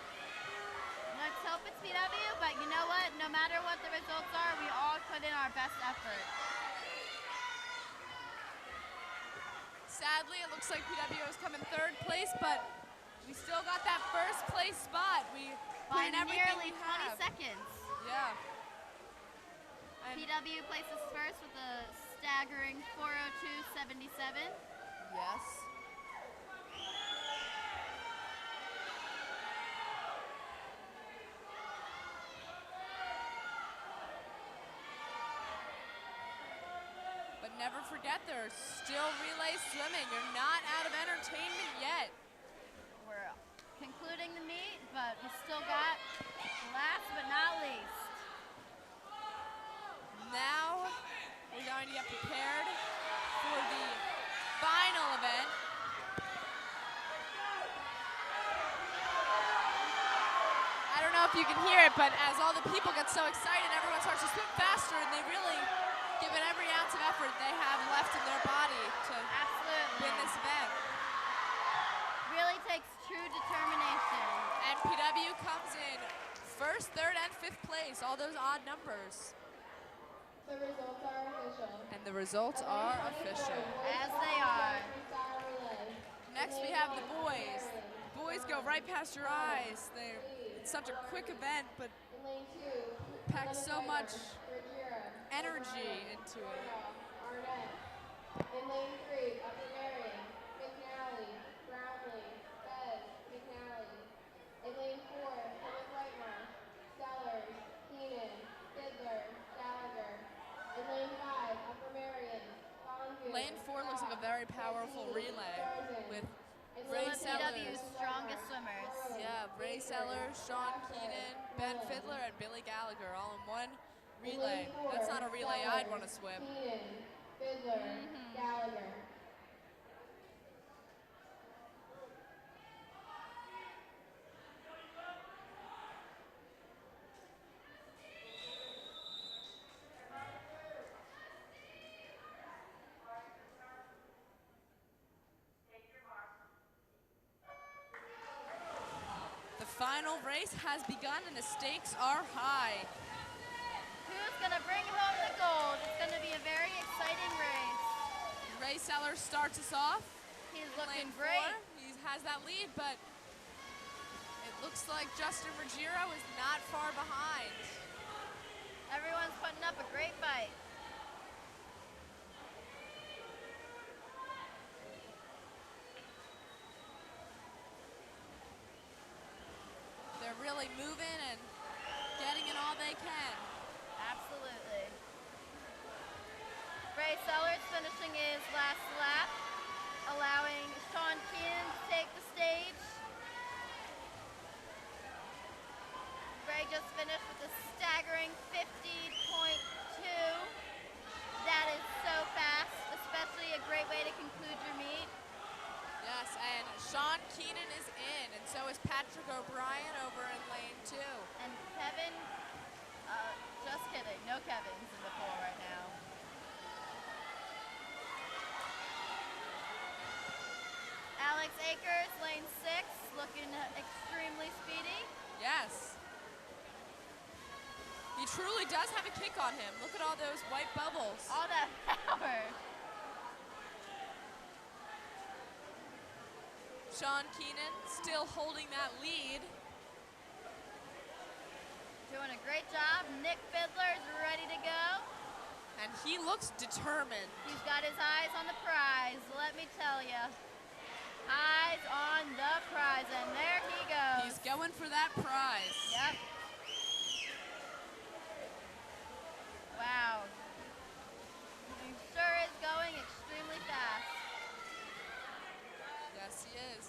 Let's hope it's PW, but you know what? No matter what the results are, we all put in our best effort. Sadly, it looks like PW has come in 3rd place, but we still got that first place spot. We put in everything nearly we have. 20 seconds. Yeah. And PW places first with a staggering 4:02.77. yes. But never forget, there's still relay swimming. You're not out of entertainment yet. We're concluding the meet, but we still got last but not least. Now we're going to get prepared for the final event. I don't know if you can hear it, but as all the people get so excited, everyone starts to swim faster, and they really give it every ounce of effort they have left in their body to win this event. Really takes true determination. And PW comes in 1st, 3rd, and 5th place, all those odd numbers. The results are official. And the results are official. As they are. Next we have the boys. The boys go right past your eyes. It's such a quick event, but packs so much energy into it. In lane 3, Upper Merion, McNally, Brownlee, Bed, McNally. In lane 4, Plymouth Whitemarsh, Sellers, Keenan, Fiddler, Gallagher. In lane 5, Upper Merion, Longview. Lane 4 looks like a very powerful relay with in Ray Ray Sellers, Sean Keenan, Ben Fiddler, and Billy Gallagher all in one relay. That's not a relay I'd want to swim. Keenan, Fiddler, Gallagher. The final race has begun and the stakes are high. Who's going to bring home the gold? It's going to be a very exciting race. Ray Sellers starts us off. He's looking Lane great. 4. He has that lead, but it looks like Justin Ruggiero is not far behind. Everyone's putting up a great fight. They're really moving and getting in all they can. Absolutely. Ray Sellers finishing his last lap, allowing Sean Keenan to take the stage. Ray just finished with a staggering 50.2. That is so fast, especially a great way to conclude your meet. Yes, and Sean Keenan is in, and so is Patrick O'Brien over in lane 2. And Kevin, just kidding, no Kevins in the pool right now. Alex Akers, lane 6, looking extremely speedy. Yes. He truly does have a kick on him. Look at all those white bubbles. All that power. Sean Keenan still holding that lead. Doing a great job. Nick Fiddler is ready to go. And he looks determined. He's got his eyes on the prize, let me tell you. Eyes on the prize, and there he goes. He's going for that prize. Yep. Wow. He sure is going extremely fast. Yes, he is.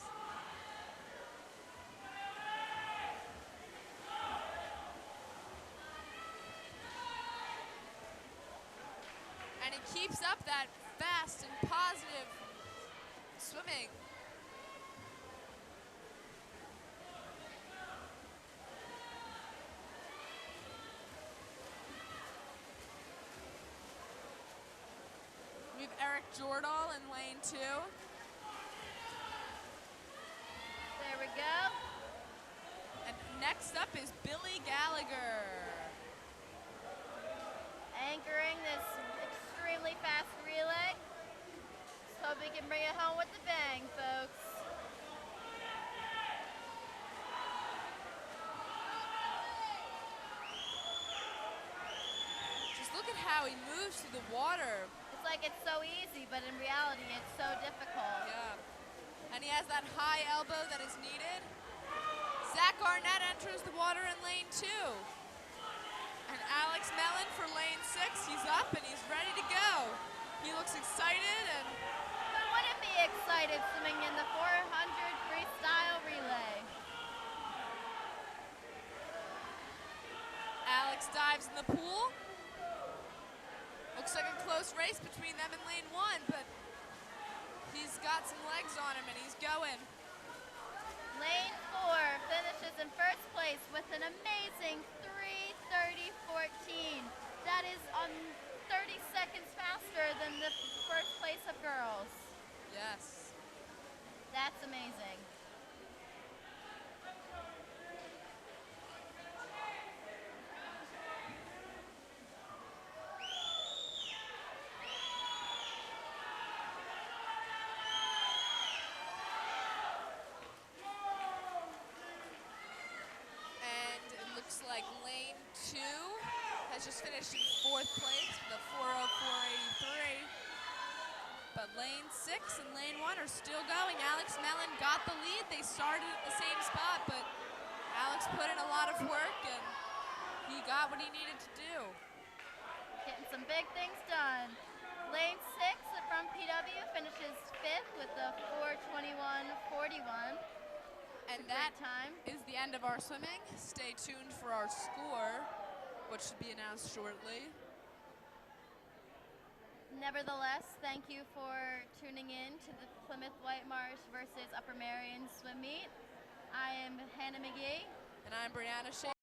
And he keeps up that fast and positive swimming. We have Eric Jordahl in lane 2. There we go. And next up is Billy Gallagher. Anchoring this extremely fast relay. Let's hope we can bring it home with the bang, folks. Just look at how he moves through the water. It's like it's so easy, but in reality, it's so difficult. Yeah. And he has that high elbow that is needed. Zach Arnett enters the water in lane 2. And Alex Mellon for lane 6. He's up and he's ready to go. He looks excited and Who wouldn't be excited swimming in the 400 freestyle relay? Alex dives in the pool. Looks like a close race between them in lane 1, but he's got some legs on him and he's going. Lane 4 finishes in first place with an amazing 3:30.14. That is on 30 seconds faster than the first place of girls. Yes. That's amazing. Like lane 2 has just finished in 4th place with a 4:04.83. But lane 6 and lane 1 are still going. Alex Mellon got the lead. They started at the same spot, but Alex put in a lot of work and he got what he needed to do. Getting some big things done. Lane 6 from PW finishes 5th with a 4:21.41. And a that great time. is the end of our swimming. Stay tuned for our score, which should be announced shortly. Nevertheless, thank you for tuning in to the Plymouth Whitemarsh versus Upper Merion swim meet. I am Hannah McGee. And I'm Brianna Shea.